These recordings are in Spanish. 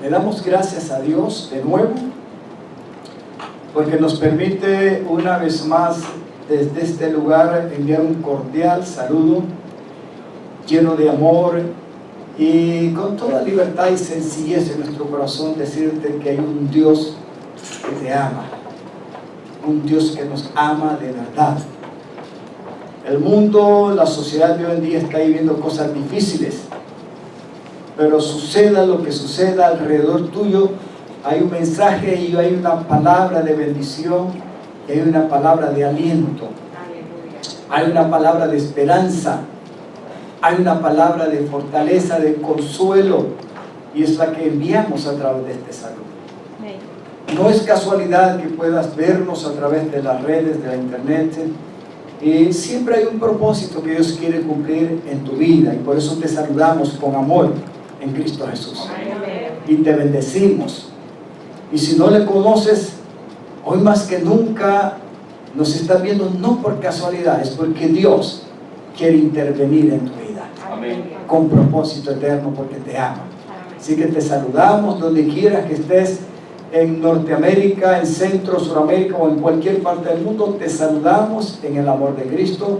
Le damos gracias a Dios de nuevo porque nos permite una vez más desde este lugar enviar un cordial saludo lleno de amor y con toda libertad y sencillez en nuestro corazón decirte que hay un Dios que te ama, un Dios que nos ama de verdad. El mundo, la sociedad de hoy en día está viviendo cosas difíciles, pero suceda lo que suceda alrededor tuyo, hay un mensaje y hay una palabra de bendición y hay una palabra de aliento, hay una palabra de esperanza, hay una palabra de fortaleza, de consuelo, y es la que enviamos a través de este saludo. No es casualidad que puedas vernos a través de las redes, de la internet, y siempre hay un propósito que Dios quiere cumplir en tu vida, y por eso te saludamos con amor en Cristo Jesús. Y te bendecimos. Y si no le conoces, hoy más que nunca nos estás viendo no por casualidad, es porque Dios quiere intervenir en tu vida. Amén. Con propósito eterno, porque te ama. Así que te saludamos donde quieras que estés, en Norteamérica, en Centro, Suramérica o en cualquier parte del mundo. Te saludamos en el amor de Cristo.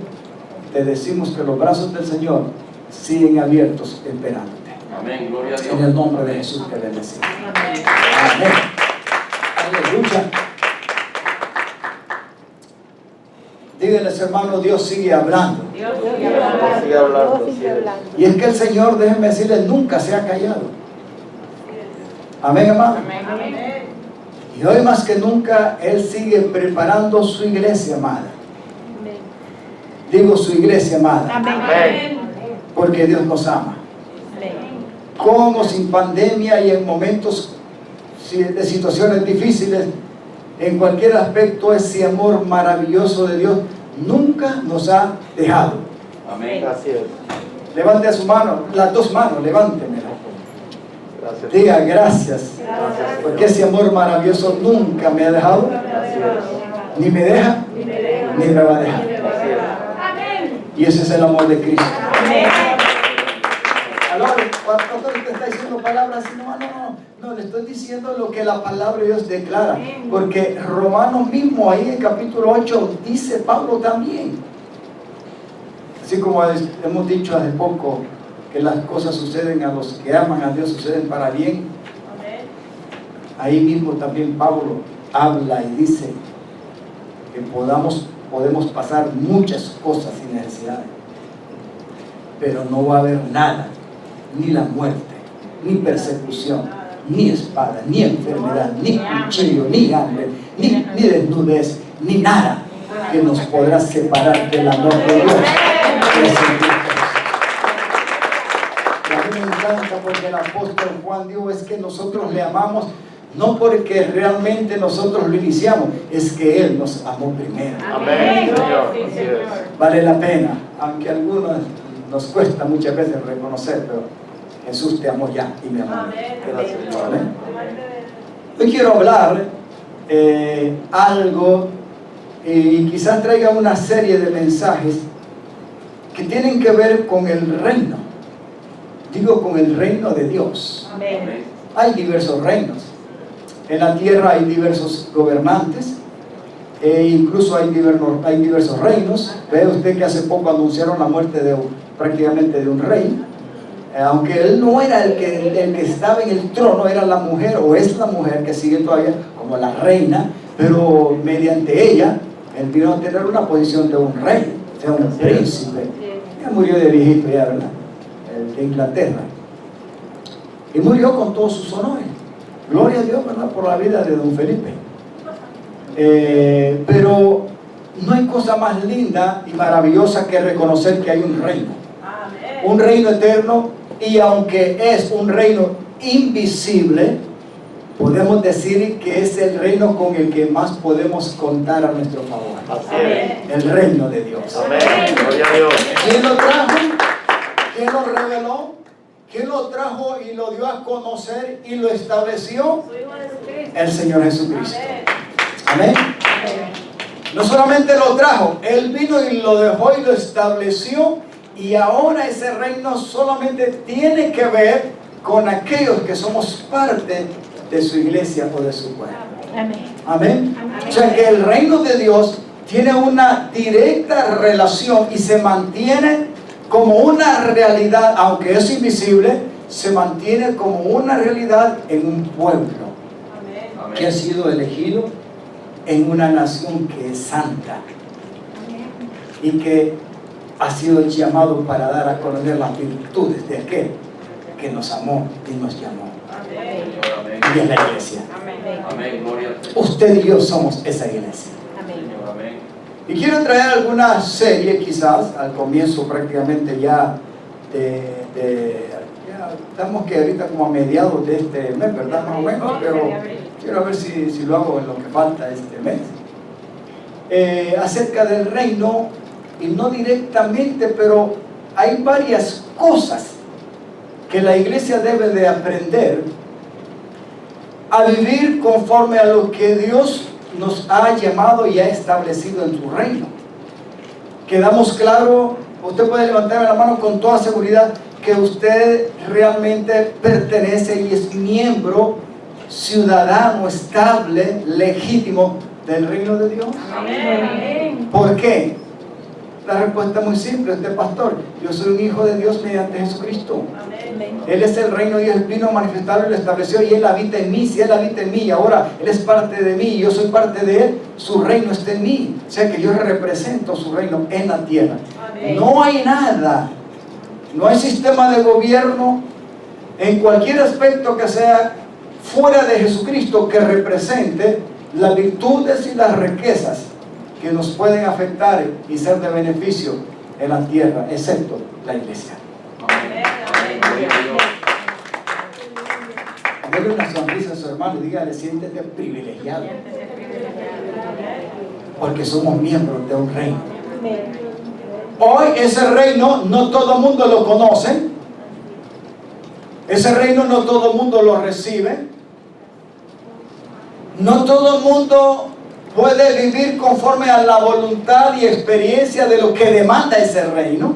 Te decimos que los brazos del Señor siguen abiertos esperándote. Amén, gloria a Dios. En el nombre de Jesús te bendecimos. Amén. Amén. Aleluya. Díganles, hermano, Dios sigue hablando. Dios sigue hablando. Y es que el Señor, déjenme decirles, nunca se ha callado. Amén, hermano. Amén. Y hoy más que nunca Él sigue preparando su iglesia amada. Digo su iglesia amada. Amén. Porque Dios nos ama. Con o sin pandemia y en momentos de situaciones difíciles, en cualquier aspecto, ese amor maravilloso de Dios nunca nos ha dejado. Amén. Así es. Levante su mano, las dos manos, levántemela. Gracias. Diga gracias, porque ese amor maravilloso nunca me ha dejado, ni me deja, ni me va a dejar. Y ese es el amor de Cristo. Ahora, cuando te está diciendo palabras así, no, le estoy diciendo lo que la palabra de Dios declara, porque Romanos mismo, ahí en capítulo 8, dice Pablo también, así como hemos dicho hace poco, que las cosas suceden a los que aman a Dios, suceden para bien. Ahí mismo también Pablo habla y dice que podemos pasar muchas cosas sin necesidad, pero no va a haber nada, ni la muerte, ni persecución, ni espada, ni enfermedad, ni cuchillo, ni hambre, ni desnudez, ni nada que nos podrá separar del amor de Dios. Me encanta porque el apóstol Juan dijo, es que nosotros le amamos no porque realmente nosotros lo iniciamos, es que Él nos amó primero. Amén, Señor. Así es. Vale la pena, aunque a algunos nos cuesta muchas veces reconocer, pero Jesús te amó ya y me amó. Gracias, Señor. Amén. Hoy quiero hablar algo y quizás traiga una serie de mensajes que tienen que ver con el reino. Digo, con el reino de Dios. Amén. Hay diversos reinos. En la tierra hay diversos gobernantes, incluso hay diversos reinos. Ve usted que hace poco anunciaron la muerte prácticamente de un rey. Aunque él no era el que estaba en el trono, era la mujer, o es la mujer que sigue todavía como la reina, pero mediante ella, él vino a tener una posición de un rey, de un príncipe. Ya murió de viejito ya, ¿verdad? El de Inglaterra. Y murió con todos sus honores. Gloria a Dios, ¿verdad?, por la vida de don Felipe. Pero no hay cosa más linda y maravillosa que reconocer que hay un reino. Un reino eterno, y aunque es un reino invisible, podemos decir que es el reino con el que más podemos contar a nuestro favor. Así es. El reino de Dios. Amén. Gloria a Dios. ¿Quién lo trajo? ¿Quién lo reveló? ¿Quién lo trajo y lo dio a conocer y lo estableció? El Señor Jesucristo. Amén. No solamente lo trajo, Él vino y lo dejó y lo estableció, y ahora ese reino solamente tiene que ver con aquellos que somos parte de su iglesia o de su cuerpo. Amén. Amén. O sea que el reino de Dios tiene una directa relación y se mantiene como una realidad, aunque es invisible, se mantiene como una realidad en un pueblo que ha sido elegido, en una nación que es santa y que ha sido llamado para dar a conocer las virtudes de aquel que nos amó y nos llamó. Y es la iglesia. Amén. Gloria al Señor. Usted y yo somos esa iglesia. Amén. Y quiero traer alguna serie, quizás al comienzo prácticamente ya ya estamos que ahorita como a mediados de este mes, ¿verdad? Más o menos, pero quiero ver si lo hago en lo que falta este mes. Acerca del reino, y no directamente, pero hay varias cosas que la iglesia debe de aprender a vivir conforme a lo que Dios nos ha llamado y ha establecido en su reino. Quedamos claro, usted puede levantarme la mano con toda seguridad que usted realmente pertenece y es miembro, ciudadano, estable, legítimo del reino de Dios. Amén. ¿Por qué? La respuesta es muy simple, usted pastor, yo soy un hijo de Dios mediante Jesucristo. Él es el reino de Dios, vino a manifestarlo y lo estableció y Él habita en mí. Si Él habita en mí y ahora Él es parte de mí y yo soy parte de Él, su reino está en mí. O sea que yo represento su reino en la tierra. Amén. No hay nada, no hay sistema de gobierno en cualquier aspecto que sea fuera de Jesucristo que represente las virtudes y las riquezas que nos pueden afectar y ser de beneficio en la tierra, excepto la iglesia. Amén. Gloria a Dios. Dale una sonrisa a su hermano y dígale, siéntete privilegiado, porque somos miembros de un reino. Hoy ese reino no todo el mundo lo conoce, ese reino no todo el mundo lo recibe, no todo el mundo puede vivir conforme a la voluntad y experiencia de lo que demanda ese reino.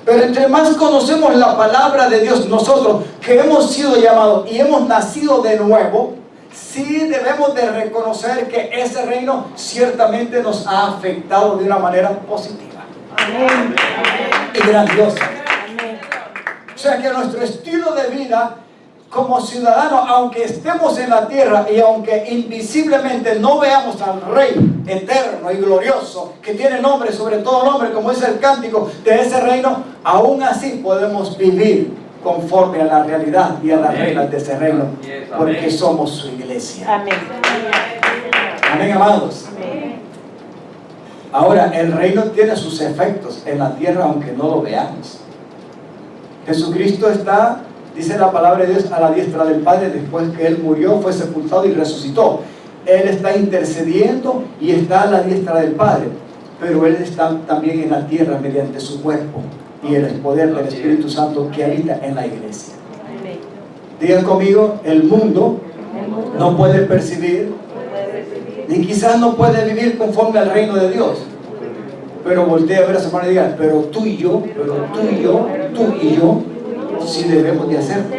Pero entre más conocemos la palabra de Dios, nosotros que hemos sido llamados y hemos nacido de nuevo, sí debemos de reconocer que ese reino ciertamente nos ha afectado de una manera positiva. Amén. Y grandiosa. Amén. O sea que nuestro estilo de vida como ciudadanos, aunque estemos en la tierra y aunque invisiblemente no veamos al Rey eterno y glorioso, que tiene nombre sobre todo nombre, como es el cántico de ese reino, aún así podemos vivir conforme a la realidad y a las reglas de ese reino, porque somos su iglesia. Amén. Amén, amados. Amén. Ahora, el reino tiene sus efectos en la tierra, aunque no lo veamos. Jesucristo está, dice la palabra de Dios, a la diestra del Padre. Después que Él murió, fue sepultado y resucitó. Él está intercediendo y está a la diestra del Padre, pero Él está también en la tierra mediante su cuerpo y el poder del Espíritu Santo que habita en la iglesia. Digan conmigo, el mundo no puede percibir ni quizás no puede vivir conforme al reino de Dios, pero voltea a ver a su hermano y diga, pero tú y yo sí debemos de hacerlo.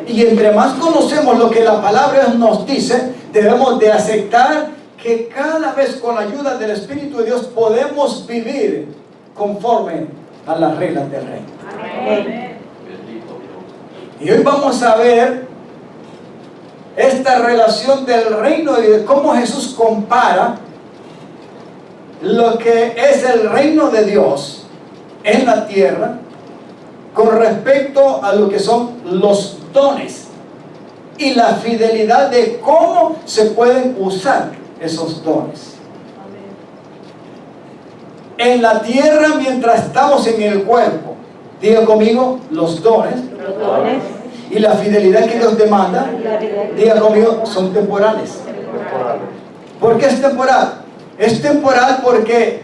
Y entre más conocemos lo que la palabra nos dice, debemos de aceptar que cada vez con la ayuda del Espíritu de Dios podemos vivir conforme a las reglas del reino. Amén. Y hoy vamos a ver esta relación del reino y de cómo Jesús compara lo que es el reino de Dios en la tierra con respecto a lo que son los dones y la fidelidad de cómo se pueden usar esos dones. En la tierra mientras estamos en el cuerpo, diga conmigo, los dones y la fidelidad que Dios demanda, diga conmigo, son temporales. ¿Por qué es temporal? Es temporal porque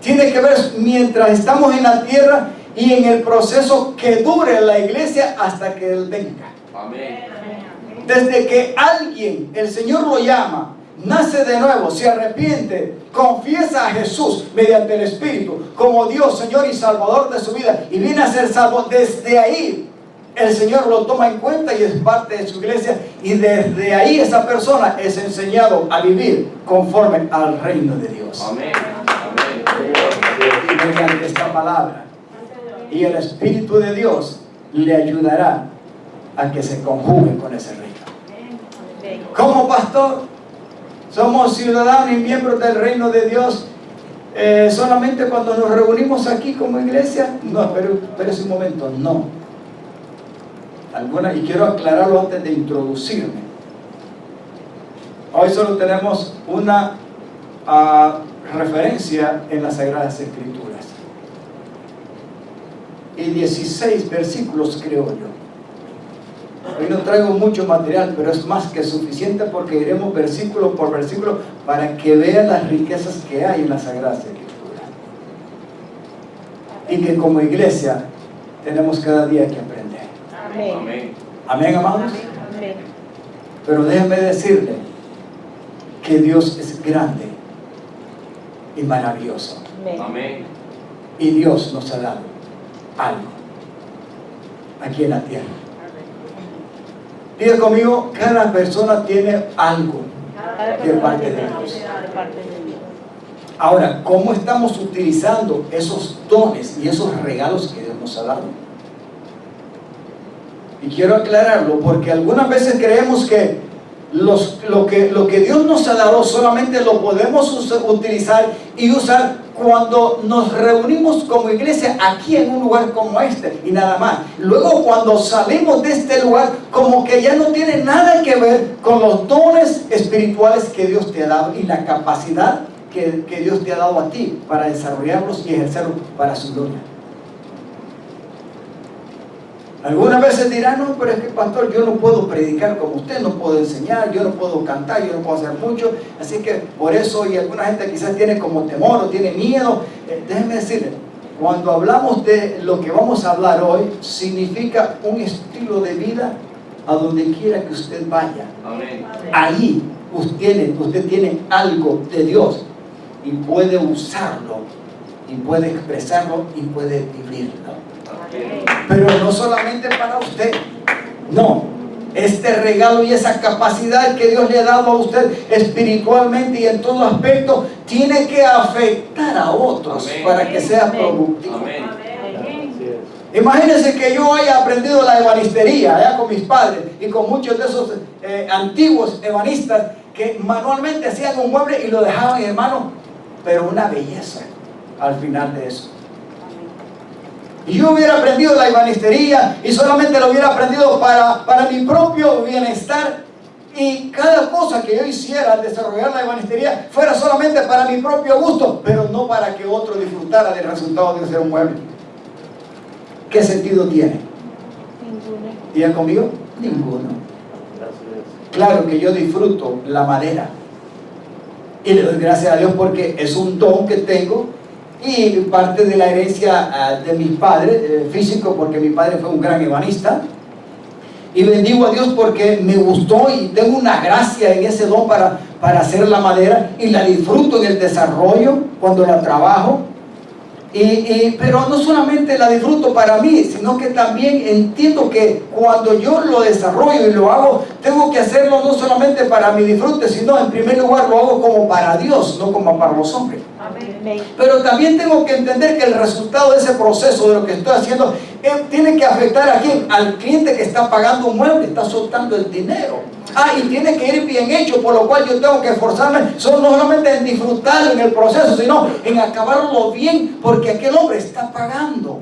tiene que ver mientras estamos en la tierra y en el proceso que dure la iglesia hasta que Él venga. Amén. Desde que alguien, el Señor lo llama nace de nuevo, se arrepiente, confiesa a Jesús mediante el Espíritu como Dios, Señor y Salvador de su vida, y viene a ser salvo, desde ahí el Señor lo toma en cuenta y es parte de su iglesia, y desde ahí esa persona es enseñado a vivir conforme al reino de Dios. Amén. Y mediante esta palabra, y el Espíritu de Dios le ayudará a que se conjugue con ese reino. Como pastor, somos ciudadanos y miembros del reino de Dios solamente cuando nos reunimos aquí como iglesia. No, pero es un momento, no. Y quiero aclararlo antes de introducirme. Hoy solo tenemos una referencia en las Sagradas Escrituras y 16 versículos, creo yo. Hoy no traigo mucho material, pero es más que suficiente, porque iremos versículo por versículo para que vean las riquezas que hay en las Sagradas Escrituras, y que como iglesia tenemos cada día que aprender. Amén. Amén, amados. Amén. Pero déjenme decirle que Dios es grande y maravilloso, Amén. y Dios nos ha dado algo aquí en la tierra. Diga conmigo, cada persona tiene algo de parte de Dios. Ahora, ¿cómo estamos utilizando esos dones y esos regalos que Dios nos ha dado? Y quiero aclararlo, porque algunas veces creemos que lo que Dios nos ha dado solamente lo podemos utilizar y usar cuando nos reunimos como iglesia aquí en un lugar como este, y nada más. Luego, cuando salimos de este lugar, como que ya no tiene nada que ver con los dones espirituales que Dios te ha dado y la capacidad que Dios te ha dado a ti para desarrollarlos y ejercerlos para su gloria. Algunas veces dirán, no, pero es que pastor, yo no puedo predicar como usted, no puedo enseñar, yo no puedo cantar, yo no puedo hacer mucho, así que por eso, y alguna gente quizás tiene como temor o tiene miedo. Déjenme decirle, cuando hablamos de lo que vamos a hablar hoy, significa un estilo de vida a donde quiera que usted vaya. Amén. Ahí usted tiene algo de Dios y puede usarlo, y puede expresarlo, y puede vivirlo. Pero no solamente para usted, no, este regalo y esa capacidad que Dios le ha dado a usted espiritualmente y en todo aspecto tiene que afectar a otros. Amén. Para que sea productivo. Amén. Imagínense que yo haya aprendido la ebanistería allá con mis padres y con muchos de esos antiguos ebanistas que manualmente hacían un mueble y lo dejaban en mano, pero una belleza al final de eso. Y yo hubiera aprendido la ebanistería y solamente lo hubiera aprendido para mi propio bienestar, y cada cosa que yo hiciera al desarrollar la ebanistería fuera solamente para mi propio gusto, pero no para que otro disfrutara del resultado de hacer un mueble. ¿Qué sentido tiene? Ninguno. ¿Digan conmigo? Ninguno. Claro que yo disfruto la madera y le doy gracias a Dios porque es un don que tengo y parte de la herencia de mis padres, físico, porque mi padre fue un gran ebanista, y bendigo a Dios porque me gustó y tengo una gracia en ese don para hacer la madera, y la disfruto en el desarrollo cuando la trabajo, pero no solamente la disfruto para mí, sino que también entiendo que cuando yo lo desarrollo y lo hago, tengo que hacerlo no solamente para mi disfrute, sino en primer lugar lo hago como para Dios, no como para los hombres. Pero también tengo que entender que el resultado de ese proceso, de lo que estoy haciendo, tiene que afectar a quién, al cliente que está pagando un mueble, está soltando el dinero. Y tiene que ir bien hecho, por lo cual yo tengo que esforzarme no solamente en disfrutar en el proceso, sino en acabarlo bien, porque aquel hombre está pagando.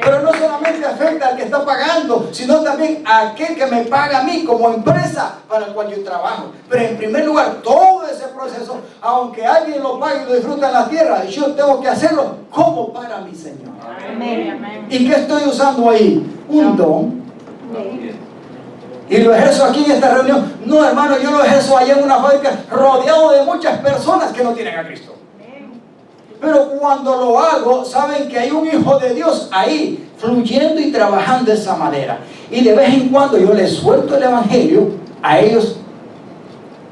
Pero no solamente afecta al que está pagando, sino también a aquel que me paga a mí como empresa para la cual yo trabajo. Pero en primer lugar, todo ese proceso, aunque alguien lo pague y lo disfruta en la tierra, yo tengo que hacerlo como para mi Señor. Amén. ¿Y qué estoy usando ahí? Un don. Y lo ejerzo aquí en esta reunión. No, hermano, yo lo ejerzo allá en una fábrica rodeado de muchas personas que no tienen a Cristo. Pero cuando lo hago, saben que hay un hijo de Dios ahí, fluyendo y trabajando de esa manera. Y de vez en cuando yo les suelto el evangelio a ellos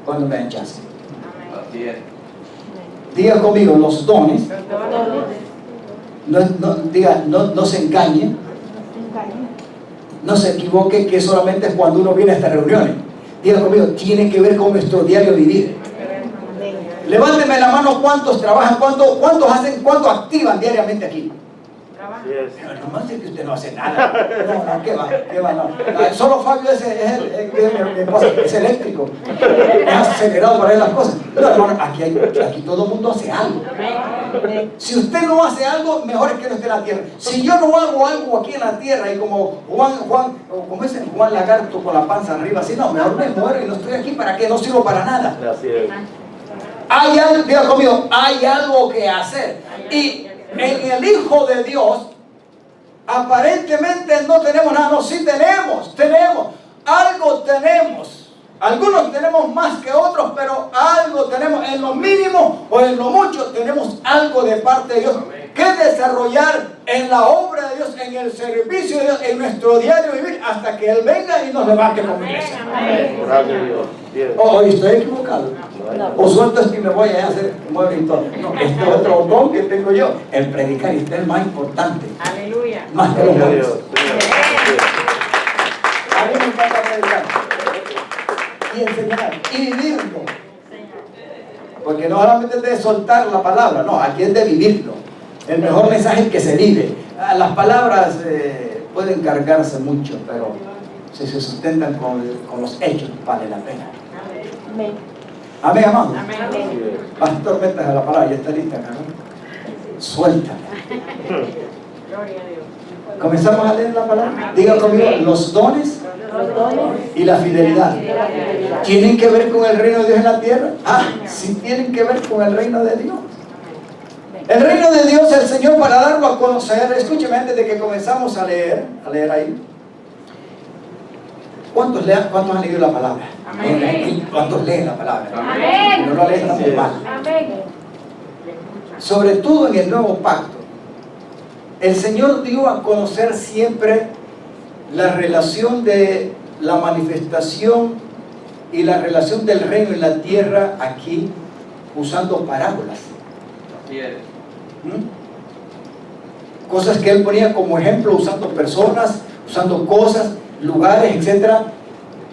cuando me den chance. Así es. Diga conmigo, los dones, no se engañe, no se equivoque que solamente es cuando uno viene a estas reuniones. Diga conmigo, tiene que ver con nuestro diario vivir. Levánteme la mano cuántos trabajan, cuántos hacen, cuántos activan diariamente aquí. Pero no más es que usted no hace nada. No, ¿qué va? No. Solo Fabio es eléctrico. Es acelerado para ver las cosas. No, hermano, aquí todo el mundo hace algo. Si usted no hace algo, mejor es que no esté en la tierra. Si yo no hago algo aquí en la tierra y como como ese Juan Lagarto con la panza arriba, así no, mejor me muero y no estoy aquí para que no sirvo para nada. Así es. Hay algo, diga conmigo, hay algo que hacer. Y en el Hijo de Dios, aparentemente no tenemos nada. No, sí tenemos, algo tenemos. Algunos tenemos más que otros, pero algo tenemos. En lo mínimo o en lo mucho tenemos algo de parte de Dios que desarrollar en la obra de Dios, en el servicio de Dios, en nuestro diario vivir, hasta que Él venga y nos levante como iglesia. Gracias, Dios. Hoy estoy equivocado. O suelto es que me voy a hacer mueble y todo. No, este es otro don que tengo yo, el predicar, y este es el más importante. Aleluya. Más que los Gracias, buenos. Dios. A mí me encanta predicar y enseñar y vivirlo. Porque no solamente es de soltar la palabra, no, aquí es de vivirlo. El mejor mensaje es que se vive. Las palabras pueden cargarse mucho, pero si se sustentan con los hechos, vale la pena. Amén. Amén, amado. Amén. Pastor, métase a la palabra, ya está lista, ¿no? Suéltala. Gloria a Dios. Comenzamos a leer la palabra. Diga conmigo, los dones Los dones y la fidelidad. de la fidelidad. ¿Tienen que ver con el reino de Dios en la tierra? Sí tienen que ver con el reino de Dios. El reino de Dios, el Señor, para darlo a conocer, escúcheme antes de que comenzamos a leer ahí. ¿Cuántos han leído la palabra? Amén. ¿Cuántos leen la palabra? Amén. Si no lo leen, estamos mal. Amén. Sobre todo en el nuevo pacto, el Señor dio a conocer siempre la relación de la manifestación y la relación del reino en la tierra aquí, usando parábolas. Así es. Cosas que Él ponía como ejemplo, usando personas, usando cosas, lugares, etc.,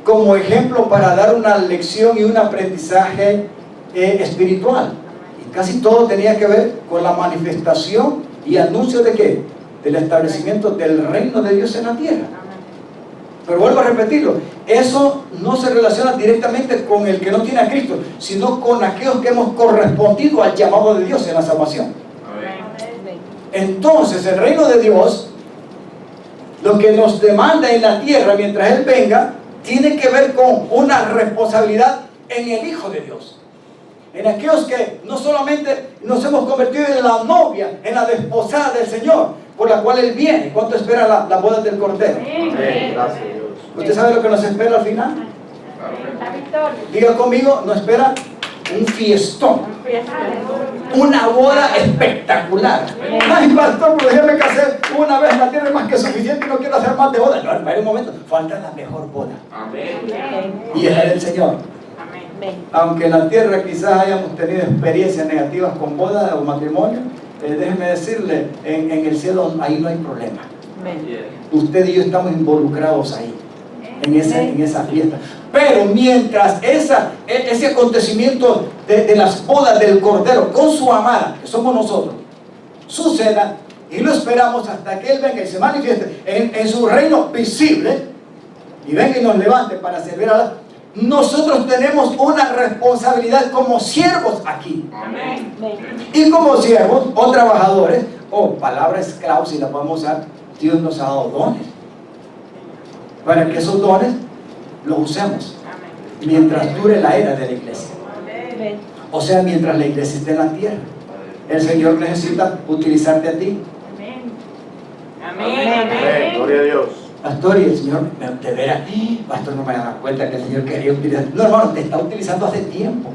como ejemplo para dar una lección y un aprendizaje espiritual. Y casi todo tenía que ver con la manifestación y anuncio de ¿qué? Del establecimiento del reino de Dios en la tierra. Pero vuelvo a repetirlo, eso no se relaciona directamente con el que no tiene a Cristo, sino con aquellos que hemos correspondido al llamado de Dios en la salvación. Amén. Entonces el reino de Dios, lo que nos demanda en la tierra mientras Él venga, tiene que ver con una responsabilidad en el Hijo de Dios, en aquellos que no solamente nos hemos convertido en la novia, en la desposada del Señor, por la cual Él viene. ¿Cuánto espera la boda del Cordero? Amén. Gracias, Dios. ¿Usted sabe lo que nos espera al final? La victoria. Diga conmigo, nos espera un fiestón, una boda espectacular. Ay, pastor, pero yo me casé una vez en la tierra, es más que suficiente y no quiero hacer más de boda. No, en un momento, falta la mejor boda, Amén. y es la del Señor. Amén. Aunque en la tierra quizás hayamos tenido experiencias negativas con boda o matrimonio, déjeme decirle, en el cielo ahí no hay problema. Así es. Usted y yo estamos involucrados ahí, en esa fiesta. Pero mientras ese acontecimiento de las bodas del Cordero con su amada, que somos nosotros, suceda, y lo esperamos hasta que Él venga y se manifieste en su reino visible, y venga y nos levante para servir a la... Nosotros tenemos una responsabilidad como siervos aquí. Amén. Y como siervos o trabajadores, o palabra esclavos, si la podemos usar, Dios nos ha dado dones, para que esos dones los usemos mientras dure la era de la iglesia. Amén. O sea, mientras la iglesia esté en la tierra. El Señor necesita utilizarte a ti. Amén. Amén. Gloria a Dios. Pastor, y el Señor, de veras, pastor, no me da cuenta que el Señor quería utilizar. No, hermano, te está utilizando hace tiempo.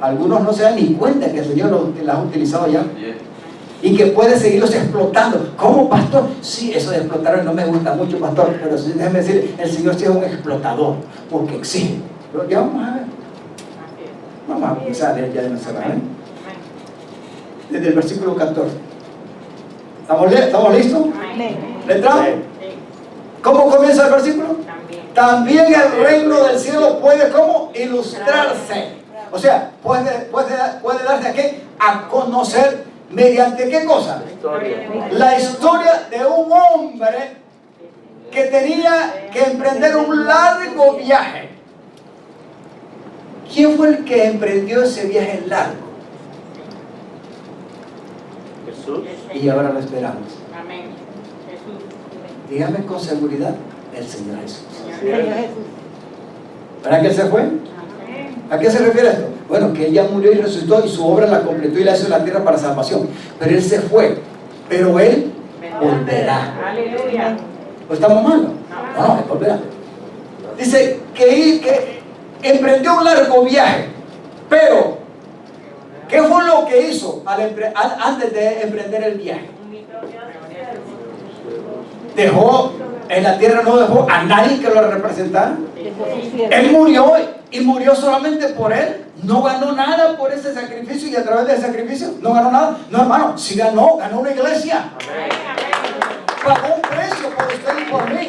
Algunos no se dan ni cuenta que el Señor los ha utilizado ya. Así es. Y que puede seguirlos explotando. ¿Cómo, pastor? Sí, eso de explotar no me gusta mucho, pastor, pero déjeme decir, el Señor sí es un explotador, porque exige. Pero ya vamos a ver. Vamos a comenzar ya de nuestra manera. Desde el versículo 14. ¿Estamos listos? Amén. ¿Le entramos? ¿Cómo comienza el versículo? También el reino del cielo puede, ¿cómo? Ilustrarse. O sea, puede darse a qué? A conocer mediante qué cosa? La historia de un hombre que tenía que emprender un largo viaje. ¿Quién fue el que emprendió ese viaje largo? Jesús. Y ahora lo esperamos. Amén. Jesús. Dígame con seguridad, el Señor Jesús. Señor Jesús. ¿Para qué se fue? Amén. ¿A qué se refiere esto? Bueno, que Él ya murió y resucitó y su obra la completó y la hizo en la tierra para salvación. Pero Él se fue. Pero Él volverá. Aleluya. ¿O estamos mal? No, Él volverá. Dice que emprendió un largo viaje. Pero, ¿qué fue lo que hizo antes de emprender el viaje? Dejó, en la tierra no dejó a nadie que lo representara. Él murió y murió solamente por él. No ganó nada por ese sacrificio y a través del sacrificio no ganó nada. No, hermano, sí ganó una iglesia. Pagó un precio por usted y por mí.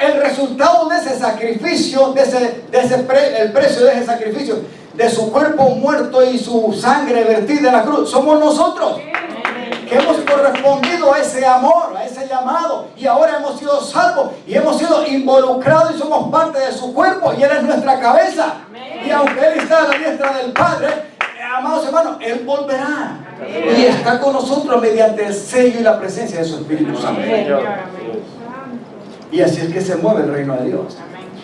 El resultado de ese sacrificio, el precio de ese sacrificio, de su cuerpo muerto y su sangre vertida en la cruz, somos nosotros. Que hemos correspondido a ese amor, a ese llamado, y ahora hemos sido salvos y hemos sido involucrados y somos parte de su cuerpo y Él es nuestra cabeza. Y aunque Él está a la diestra del Padre, amados hermanos, Él volverá y está con nosotros mediante el sello y la presencia de su Espíritu Santo. Y así es que se mueve el reino de Dios.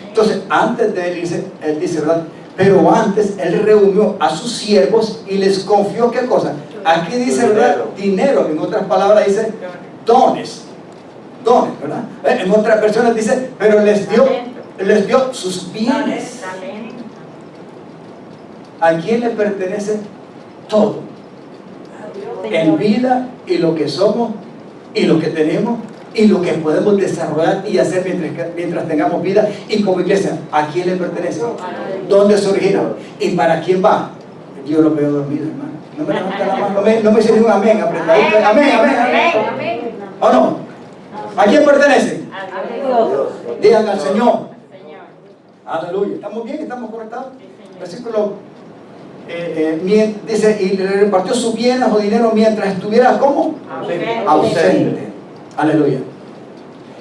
Entonces, antes de Él irse, Él dice, ¿verdad? Pero antes Él reunió a sus siervos y les confió, ¿qué cosa? Aquí dice, ¿verdad? Dinero. En otras palabras dice dones, ¿verdad? En otras versiones dice, pero les dio sus bienes. ¿A quién le pertenece todo? En vida y lo que somos y lo que tenemos y lo que podemos desarrollar y hacer mientras tengamos vida. Y como iglesia, ¿a quién le pertenece? ¿Dónde se origina? ¿Y para quién va? Yo lo veo dormido, hermano. No me levanta la mano, no me dice ni un amén apretadito. Amén. ¿O no? ¿A quién pertenece? Digan al Señor. Aleluya. ¿Estamos bien? ¿Estamos conectados? Versículo dice, y le repartió sus bienes o dinero mientras estuviera, ¿cómo? Ausente. Aleluya.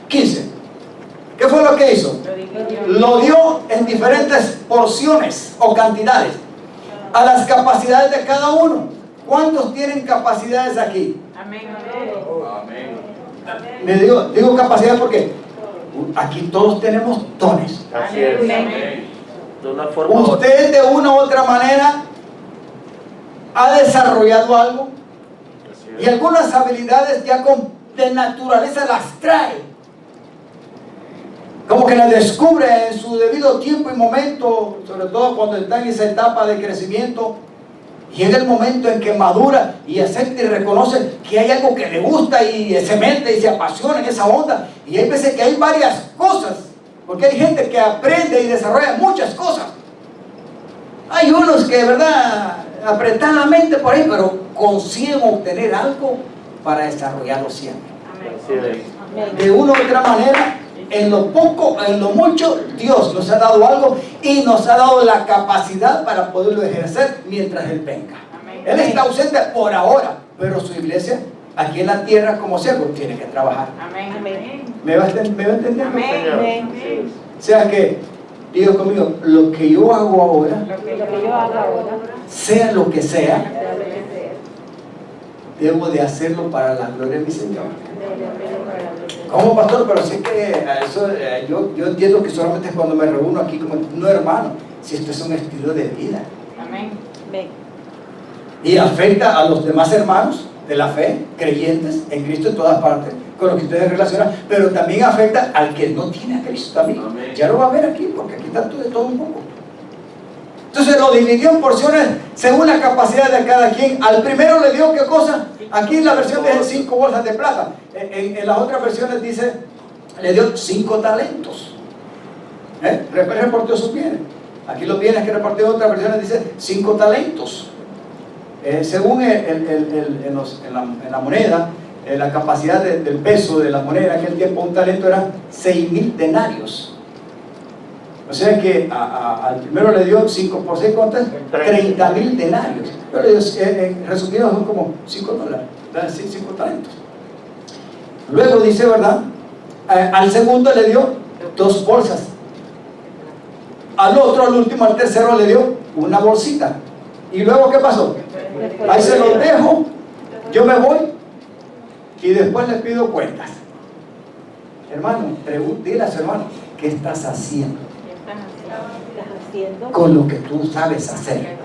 15. ¿Qué fue lo que hizo? Lo dio en diferentes porciones o cantidades a las capacidades de cada uno. ¿Cuántos tienen capacidades aquí? Me digo capacidad porque aquí todos tenemos dones. Así es. De una forma u otra. Usted de una u otra manera ha desarrollado algo Así es. y algunas habilidades ya de naturaleza las trae. Como que las descubre en su debido tiempo y momento, sobre todo cuando está en esa etapa de crecimiento. Llega el momento en que madura y acepta y reconoce que hay algo que le gusta y se mete y se apasiona en esa onda. Y hay veces que hay varias cosas, porque hay gente que aprende y desarrolla muchas cosas. Hay unos que, ¿verdad?, apretan la mente por ahí, pero consiguen obtener algo para desarrollarlo siempre. Así es. De una u otra manera, en lo poco, en lo mucho, Dios nos ha dado algo y nos ha dado la capacidad para poderlo ejercer mientras Él venga. Él está ausente por ahora, pero su iglesia, aquí en la tierra como siervo, tiene que trabajar. ¿Me va entendiendo? Amén. O sea que, digo conmigo, lo que yo hago ahora, sea lo que sea, debo de hacerlo para la gloria de mi Señor. ¿Cómo, pastor? Pero sí que eso, yo entiendo que solamente es cuando me reúno aquí como no, hermano, si esto es un estilo de vida y afecta a los demás hermanos de la fe, creyentes en Cristo en todas partes, con los que ustedes relacionan, pero también afecta al que no tiene a Cristo también. Amén. Ya lo va a ver aquí, porque aquí está de todo un poco. Entonces lo dividió en porciones según la capacidad de cada quien. Al primero le dio, ¿qué cosa? Aquí en la versión dice 5 bolsas de plata. En las otras versiones dice, le dio 5 talentos. Repartió sus bienes. Aquí los bienes que repartió, otras versiones dice 5 talentos. Según en la moneda, la capacidad del peso de la moneda en aquel tiempo, un talento era 6.000 denarios. O sea que al primero le dio 5 por 6, ¿cuánto es? 30.000 denarios. Pero resumido son como $5, ¿verdad? Sí, 5 talentos. Luego dice, ¿verdad? Al segundo le dio 2 bolsas. Al otro, al último, al tercero le dio una bolsita. ¿Y luego qué pasó? Ahí se los dejo, yo me voy y después le pido cuentas. Hermano, dile a su hermano, ¿qué estás haciendo con lo que tú sabes hacer?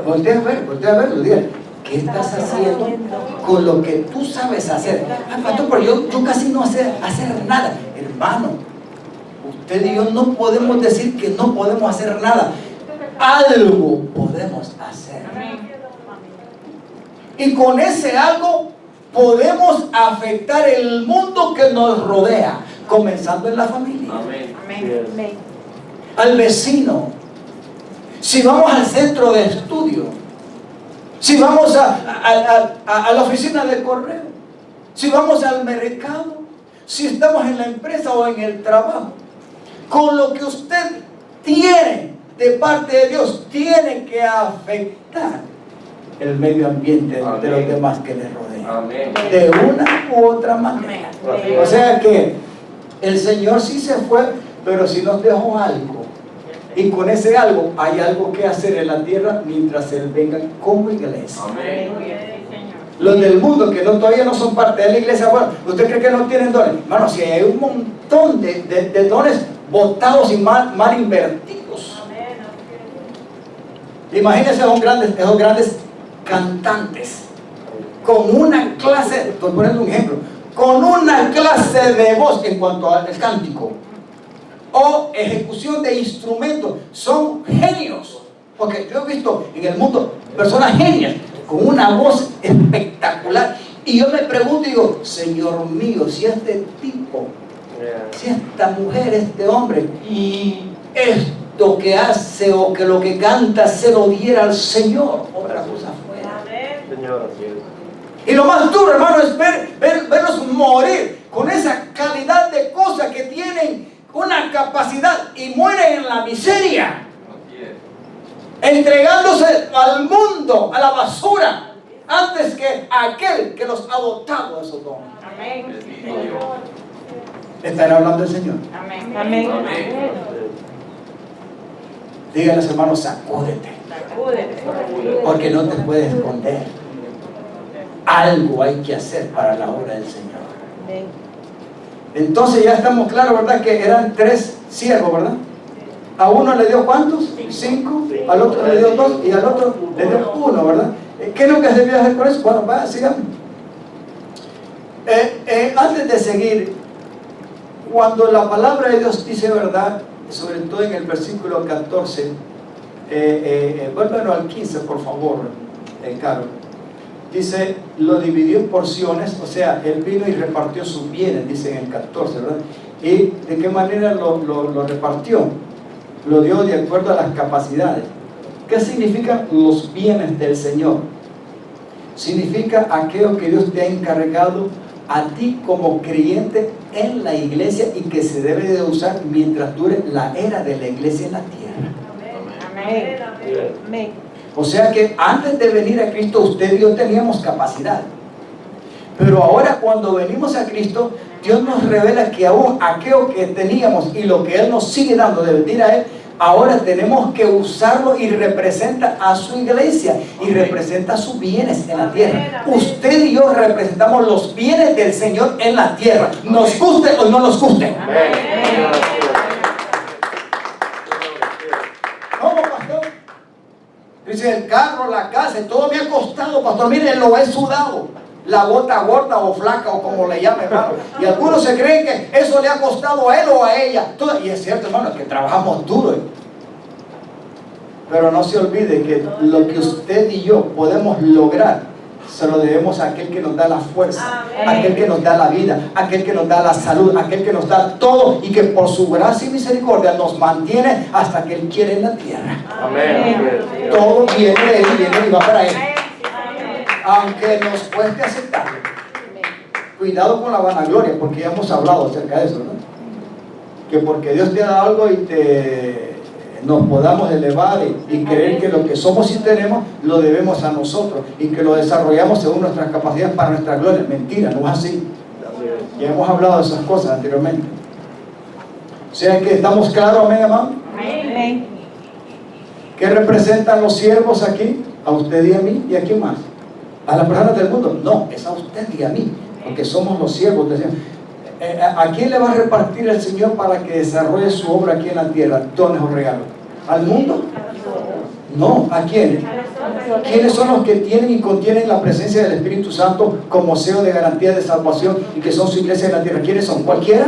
Voltea a verlo, dígale, ¿qué estás haciendo con lo que tú sabes hacer? Ah, pastor, pero yo casi no sé hacer nada. Hermano, usted y yo no podemos decir que no podemos hacer nada. Algo podemos hacer. Y con ese algo podemos afectar el mundo que nos rodea, comenzando en la familia. Amén. Al vecino. Si vamos al centro de estudio, si vamos a la oficina de correo, si vamos al mercado, si estamos en la empresa o en el trabajo, con lo que usted tiene de parte de Dios, tiene que afectar el medio ambiente de los demás que le rodean. Amén. De una u otra manera. O sea que el Señor sí se fue, pero sí nos dejó algo. Y con ese algo hay algo que hacer en la tierra mientras Él venga como iglesia. Amén. Los del mundo que todavía no son parte de la iglesia, bueno, ¿usted cree que no tienen dones? Hermano, si hay un montón de dones botados y mal invertidos. Imagínense esos grandes cantantes con una clase, estoy poniendo un ejemplo, con una clase de voz en cuanto al cántico o ejecución de instrumentos, son genios, porque yo he visto en el mundo personas genias con una voz espectacular, y yo me pregunto y digo, Señor mío, si este tipo, si esta mujer, este hombre, y esto que hace o que lo que canta se lo diera al Señor, otra cosa fuera. Señor, así es. Y lo más duro, hermano, es verlos morir con esa calidad de cosas que tienen una capacidad y mueren en la miseria, entregándose al mundo, a la basura, antes que aquel que los ha dotado de esos dones. Amén. ¿Estará hablando el Señor? Amén. Dígale a los hermanos, sacúdete, porque no te puedes esconder. Algo hay que hacer para la obra del Señor. Entonces ya estamos claros, ¿verdad? Que eran 3 siervos, ¿verdad? A uno le dio ¿cuántos? 5, al otro le dio 2 y al otro le dio 1, ¿verdad? ¿Qué es lo que se debía hacer con eso? Bueno, va, sigamos. Antes de seguir, cuando la palabra de Dios dice verdad, sobre todo en el versículo 14, vuélvelo al 15, por favor, Carlos. Dice, lo dividió en porciones, o sea, él vino y repartió sus bienes, dice en el 14, ¿verdad? ¿Y de qué manera lo repartió? Lo dio de acuerdo a las capacidades. ¿Qué significan los bienes del Señor? Significa aquello que Dios te ha encargado a ti como creyente en la iglesia y que se debe de usar mientras dure la era de la iglesia en la tierra. Amén. O sea que antes de venir a Cristo, usted y yo teníamos capacidad. Pero ahora cuando venimos a Cristo, Dios nos revela que aún aquello que teníamos y lo que Él nos sigue dando de venir a Él, ahora tenemos que usarlo y representa a su iglesia y representa sus bienes en la tierra. Usted y yo representamos los bienes del Señor en la tierra, nos guste o no nos guste. ¿Cómo, pastor? Dice, el carro, la casa, todo me ha costado, pastor. Mire, lo he sudado. La gota gorda o flaca o como le llame, hermano. Y algunos se creen que eso le ha costado a él o a ella. Y es cierto, hermano, que trabajamos duro. Pero no se olvide que lo que usted y yo podemos lograr se lo debemos a aquel que nos da la fuerza, Amén. aquel que nos da la vida, aquel que nos da la salud, aquel que nos da todo y que por su gracia y misericordia nos mantiene hasta que Él quiere en la tierra. Amén. Todo viene de Él, viene y va para Él, aunque nos cueste aceptarlo. Cuidado con la vanagloria, porque ya hemos hablado acerca de eso, ¿no? Que porque Dios te da algo y nos podamos elevar y creer que lo que somos y tenemos lo debemos a nosotros y que lo desarrollamos según nuestras capacidades para nuestra gloria. Mentira, no es así. Ya hemos hablado de esas cosas anteriormente. O sea que estamos claros, amén, amado. Amén. ¿Qué representan los siervos aquí? A usted y a mí, ¿y a quién más? ¿A las personas del mundo? No, es a usted y a mí, porque somos los siervos del Señor. ¿A quién le va a repartir el Señor para que desarrolle su obra aquí en la tierra? Dones o regalos. ¿Al mundo? No, ¿a quiénes? ¿Quiénes son los que tienen y contienen la presencia del Espíritu Santo como sello de garantía de salvación y que son su iglesia en la tierra? ¿Quiénes son? ¿Cualquiera?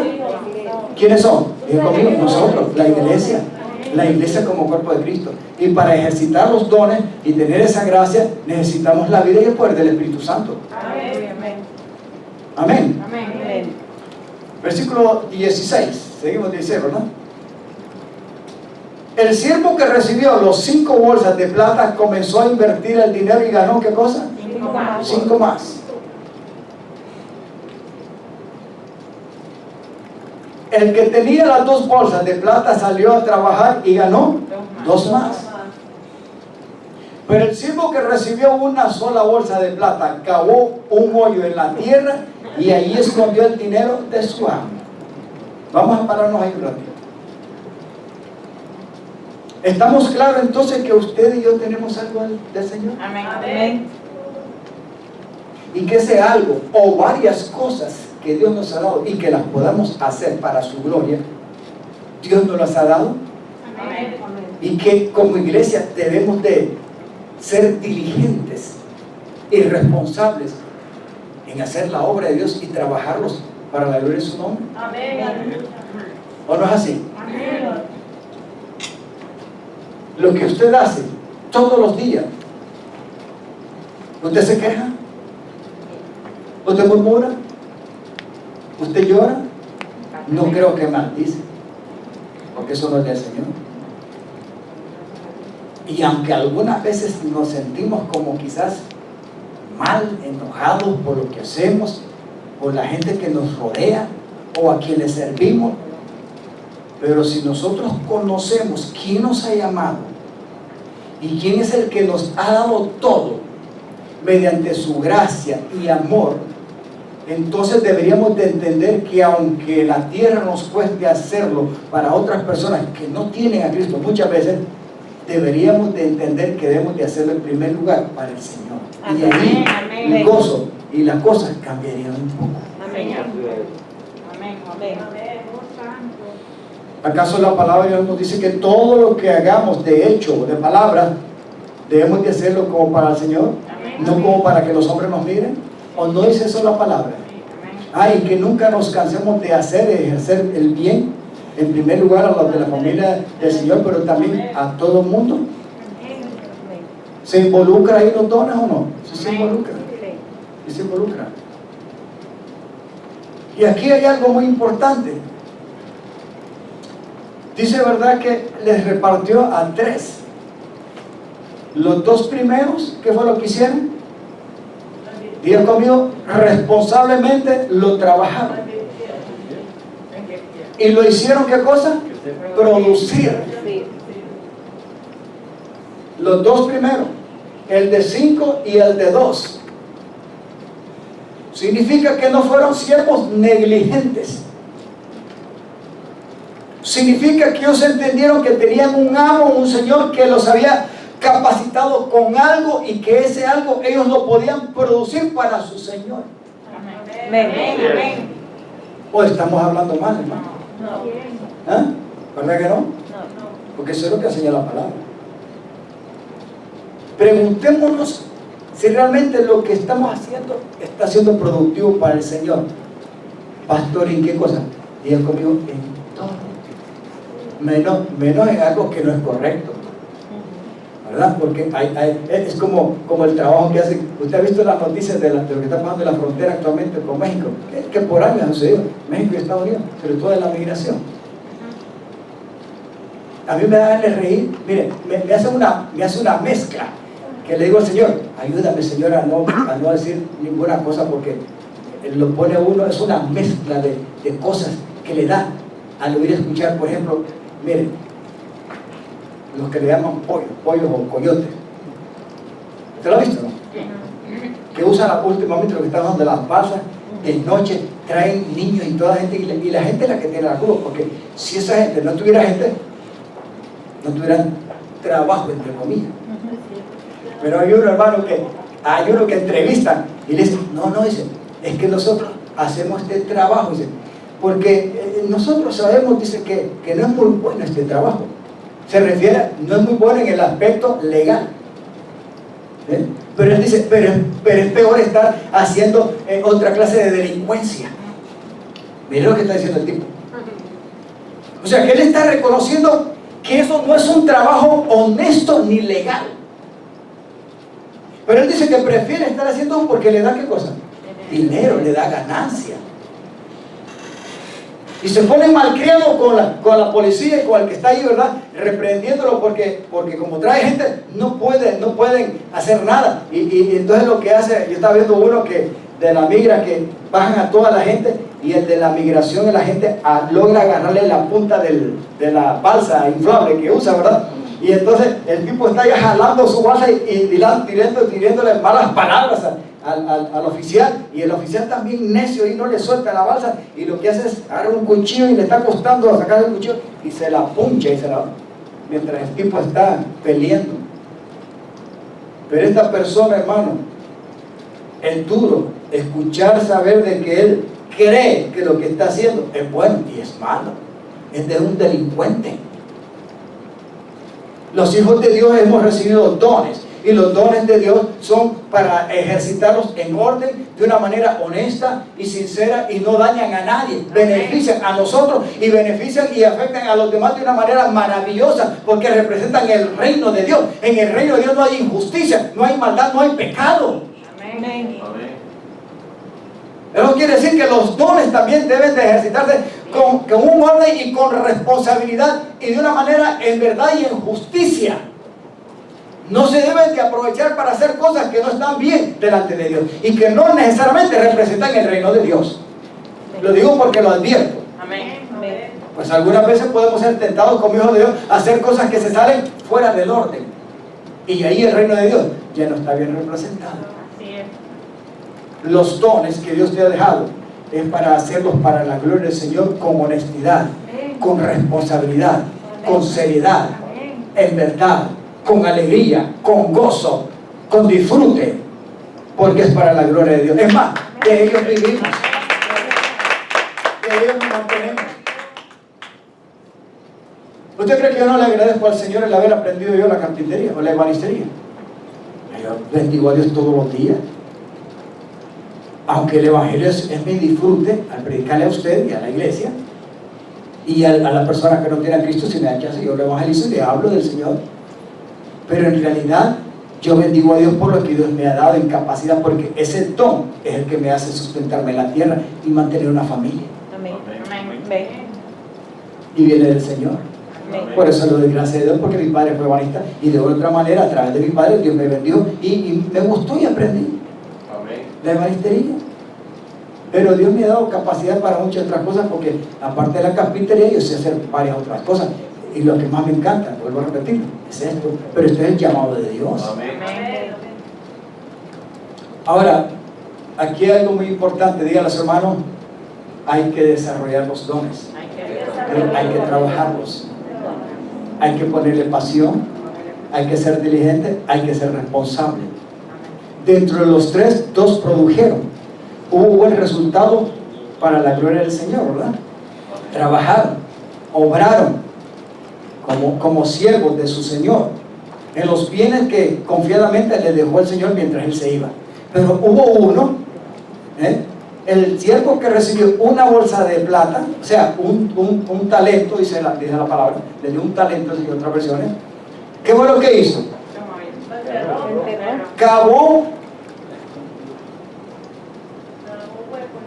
¿Quiénes son? Digan conmigo, nosotros, la iglesia como cuerpo de Cristo. Y para ejercitar los dones y tener esa gracia necesitamos la vida y el poder del Espíritu Santo. Amén. Amén. Versículo 16, seguimos 16, ¿verdad? El siervo que recibió los 5 bolsas de plata comenzó a invertir el dinero y ganó, ¿qué cosa? 5 más. El que tenía las 2 bolsas de plata salió a trabajar y ganó 2 más. Pero el siervo que recibió una sola bolsa de plata cavó un hoyo en la tierra y allí escondió el dinero de su amo. Vamos a pararnos ahí un ratito. ¿Estamos claros entonces que usted y yo tenemos algo del Señor? Amén. Y que ese algo o varias cosas que Dios nos ha dado y que las podamos hacer para su gloria, Dios nos las ha dado. Y que como iglesia debemos de ser diligentes y responsables en hacer la obra de Dios y trabajarlos para la gloria de su nombre. ¿O no es así? Lo que usted hace todos los días, ¿usted se queja? ¿Usted murmura? ¿Usted llora? No creo que maldice, porque eso no es del Señor. Y aunque algunas veces nos sentimos como quizás mal, enojados por lo que hacemos, por la gente que nos rodea o a quien le servimos, pero si nosotros conocemos quién nos ha llamado y quién es el que nos ha dado todo mediante su gracia y amor, entonces deberíamos de entender que aunque la tierra nos cueste hacerlo para otras personas que no tienen a Cristo, muchas veces deberíamos de entender que debemos de hacerlo en primer lugar para el Señor. Y ahí el gozo y las cosas cambiarían un poco. ¿Acaso la palabra de Dios nos dice que todo lo que hagamos de hecho, de palabra, debemos de hacerlo como para el Señor? No como para que los hombres nos miren. ¿O no dice eso la palabra? Y que nunca nos cansemos de ejercer el bien, en primer lugar a los de la familia del Señor, pero también a todo el mundo. ¿Se involucra ahí los dones o no? Sí se involucra. Sí se involucra. Y aquí hay algo muy importante. Dice, ¿verdad?, que les repartió a 3. Los 2 primeros, ¿qué fue lo que hicieron? Digan conmigo, responsablemente lo trabajaron. ¿Y lo hicieron qué cosa? Producir. Los 2 primeros, el de 5 y el de 2. Significa que no fueron siervos negligentes. Significa que ellos entendieron que tenían un amo, un Señor que los había capacitado con algo y que ese algo ellos lo podían producir para su Señor. Amén. ¿O estamos hablando mal, hermano? ¿Verdad que no? Porque eso es lo que enseña la palabra. Preguntémonos si realmente lo que estamos haciendo está siendo productivo para el Señor. Pastor, ¿en qué cosa? Digan conmigo, en todo. Menos en algo que no es correcto. ¿verdad? Porque es como el trabajo que hacen. Usted ha visto las noticias de lo que está pasando en la frontera actualmente con México, que por años ha sucedido, México y Estados Unidos, sobre todo en la migración. A mí me da ganas de reír. Mire, me hace una mezcla, que le digo al Señor, ayúdame, Señor, a no decir ninguna cosa, porque lo pone a uno, es una mezcla de cosas que le da al oír escuchar. Por ejemplo, mire, los que le llaman pollos o coyotes. ¿Usted lo ha visto, no? Que usan últimamente lo que están usando de las balsas, de noche traen niños y toda la gente, y la gente es la que tiene la culpa, porque si esa gente no tuviera no tuvieran trabajo, entre comillas. Pero hay uno que entrevistan y le dicen, no, dice, es que nosotros hacemos este trabajo, dice, porque nosotros sabemos, dice, que no es muy bueno este trabajo. Se refiere, no es muy bueno en el aspecto legal. Pero él dice, pero es peor estar haciendo otra clase de delincuencia. Mire lo que está diciendo el tipo. O sea, que él está reconociendo que eso no es un trabajo honesto ni legal. Pero él dice que prefiere estar haciendo porque le da ¿qué cosa? Dinero, le da ganancia. Y se pone malcriado con la policía y con el que está ahí, ¿verdad? Reprendiéndolo porque como trae gente, no pueden hacer nada. Y entonces lo que hace, yo estaba viendo uno que de la migra, que bajan a toda la gente, y el de la migración, la gente logra agarrarle la punta de la balsa inflable que usa, ¿verdad? Y entonces el tipo está ya jalando su balsa y tirándole malas palabras al oficial, y el oficial también necio y no le suelta la balsa, y lo que hace es agarrar un cuchillo y le está costando sacar el cuchillo y se la puncha mientras el tipo está peleando. Pero esta persona, hermano, es duro escuchar, saber de que él cree que lo que está haciendo es bueno y es malo, es de un delincuente. Los hijos de Dios hemos recibido dones, y los dones de Dios son para ejercitarlos en orden, de una manera honesta y sincera, y no dañan a nadie, benefician a nosotros y benefician y afectan a los demás de una manera maravillosa, porque representan el reino de Dios. En el reino de Dios no hay injusticia, no hay maldad, no hay pecado. Amén. Eso quiere decir que los dones también deben de ejercitarse con un orden y con responsabilidad, y de una manera en verdad y en justicia. No se deben de aprovechar para hacer cosas que no están bien delante de Dios y que no necesariamente representan el reino de Dios. Lo digo porque lo advierto. Amén. Pues algunas veces podemos ser tentados como hijos de Dios a hacer cosas que se salen fuera del orden, y ahí el reino de Dios ya no está bien representado. Así es. Los dones que Dios te ha dejado es para hacerlos para la gloria del Señor, con honestidad, con responsabilidad, con seriedad, en verdad, con alegría, con gozo, con disfrute, porque es para la gloria de Dios. Es más, de ellos vivimos, de ellos nos mantenemos. ¿Usted cree que yo no le agradezco al Señor el haber aprendido yo la carpintería o la ebanistería? Yo bendigo a Dios todos los días. Aunque el evangelio es mi disfrute al predicarle a usted y a la iglesia, y a la persona que no tiene a Cristo, si me da chance, yo le evangelizo y le hablo del Señor. Pero en realidad yo bendigo a Dios por lo que Dios me ha dado en capacidad, porque ese don es el que me hace sustentarme en la tierra y mantener una familia. Amén. Amén. Y viene del Señor. Amén. Por eso le doy gracias a Dios, porque mi padre fue ebanista, y de otra manera, a través de mi padre, Dios me bendijo y me gustó y aprendí la ebanistería. Pero Dios me ha dado capacidad para muchas otras cosas, porque aparte de la carpintería yo sé hacer varias otras cosas, y lo que más me encanta, vuelvo a repetir, es esto. Pero esto es el llamado de Dios. Amén. Ahora, aquí hay algo muy importante. Díganle a los hermanos, hay que desarrollar los dones, hay que trabajarlos, hay que ponerle pasión, hay que ser diligente, hay que ser responsable. Dentro de los tres, dos produjeron. Hubo buen resultado para la gloria del Señor, ¿verdad? Trabajaron, obraron como siervos de su Señor en los bienes que confiadamente le dejó el Señor mientras Él se iba. Pero hubo uno, el siervo que recibió una bolsa de plata, o sea, un talento, dice la palabra, le dio un talento, en otras versiones. ¿Qué fue lo que hizo? cavó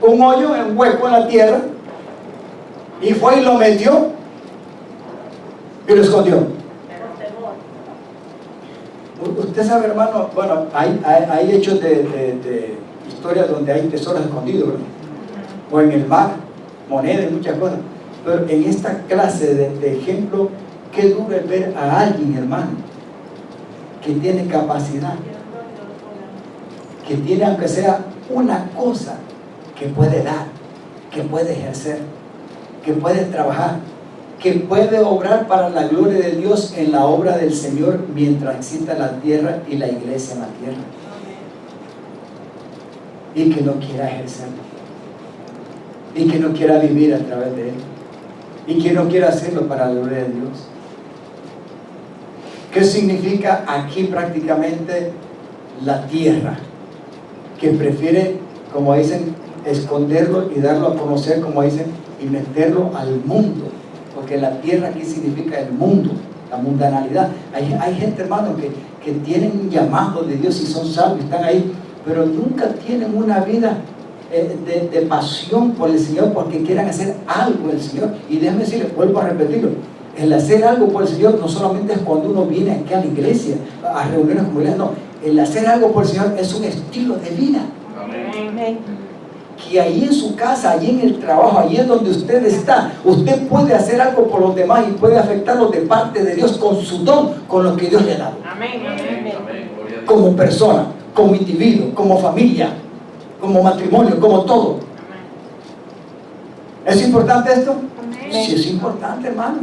un hoyo, un hueco en la tierra, y fue y lo metió y lo escondió. Usted sabe, hermano, bueno, hay hechos de historias donde hay tesoros escondidos, ¿verdad? O en el mar, monedas y muchas cosas. Pero en esta clase de ejemplo, qué duro es ver a alguien, hermano, que tiene capacidad, que tiene, aunque sea una cosa, que puede dar, que puede ejercer, que puede trabajar, que puede obrar para la gloria de Dios en la obra del Señor mientras exista la tierra y la iglesia en la tierra. Y que no quiera ejercerlo, y que no quiera vivir a través de él, y que no quiera hacerlo para la gloria de Dios. ¿Qué significa aquí prácticamente la tierra? Que prefiere, como dicen, esconderlo y darlo a conocer, como dicen, y meterlo al mundo, porque la tierra aquí significa el mundo, la mundanalidad. Hay gente, hermano, que tienen un llamado de Dios y son salvos, están ahí, pero nunca tienen una vida de pasión por el Señor, porque quieran hacer algo del Señor. Y déjame decirles, vuelvo a repetirlo, el hacer algo por el Señor no solamente es cuando uno viene aquí a la iglesia, a reuniones como iglesia, no, el hacer algo por el Señor es un estilo de vida. Amén. Que ahí en su casa, allí en el trabajo, allí en donde usted está, usted puede hacer algo por los demás y puede afectarlos de parte de Dios con su don, con lo que Dios le ha dado. Amén. Como persona, como individuo, como familia, como matrimonio, como todo. ¿Es importante esto? Amén. Sí, es importante, hermano,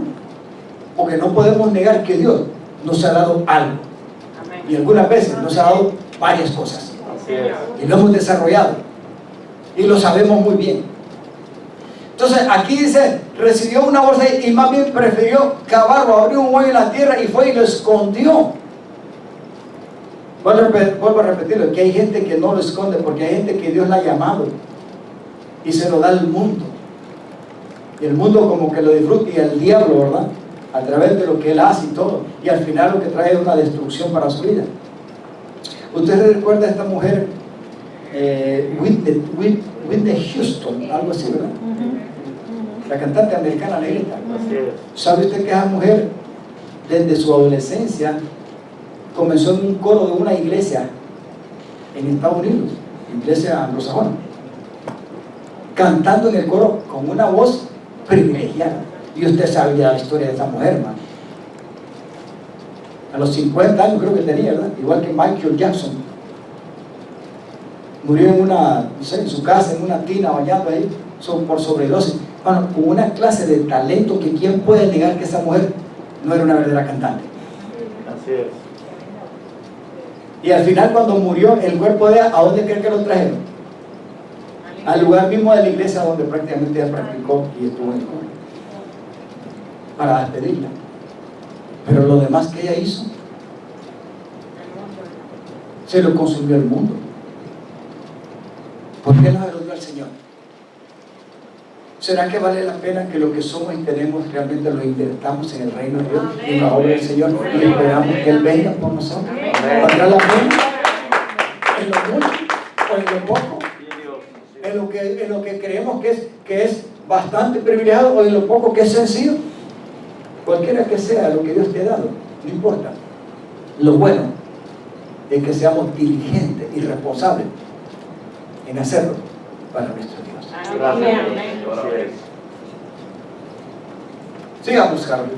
porque no podemos negar que Dios nos ha dado algo, y algunas veces nos ha dado varias cosas, Así es. y lo hemos desarrollado y lo sabemos muy bien. Entonces aquí dice, recibió una bolsa y más bien prefirió cavarlo, abrió un hoyo en la tierra y fue y lo escondió. Vuelvo a repetirlo, que hay gente que no lo esconde, porque hay gente que Dios la ha llamado y se lo da al mundo, y el mundo como que lo disfruta, y el diablo, ¿verdad?, a través de lo que él hace y todo, y al final lo que trae es una destrucción para su vida. ¿Usted recuerda a esta mujer, Whitney Houston, algo así, verdad? La cantante americana negrita. Así es. ¿Sabe usted que esa mujer desde su adolescencia comenzó en un coro de una iglesia en Estados Unidos, iglesia anglosajona, cantando en el coro con una voz privilegiada? Y usted sabía la historia de esa mujer, hermano. A los 50 años creo que tenía, ¿verdad? Igual que Michael Jackson. Murió en una, no sé, en su casa, en una tina, bañando ahí, por sobredosis. Bueno, con una clase de talento que quién puede negar que esa mujer no era una verdadera cantante. Así es. Y al final, cuando murió el cuerpo de ella, ¿a dónde creen que lo trajeron? Al lugar mismo de la iglesia donde prácticamente ella practicó y estuvo en el coro, para despedirla. Pero lo demás que ella hizo, se lo consumió el mundo. ¿Por qué no se lo dio al Señor? ¿Será que vale la pena que lo que somos y tenemos realmente lo invertamos en el reino de Dios y en la obra del Señor y esperamos que Él venga por nosotros? ¿Valdrá la pena? ¿En lo mucho o en lo poco? ¿En lo que creemos que es bastante privilegiado o en lo poco que es sencillo? Cualquiera que sea lo que Dios te ha dado, no importa. Lo bueno es que seamos diligentes y responsables en hacerlo para nuestro Dios. Gracias. Amén. Así es. Sigamos, Carlos.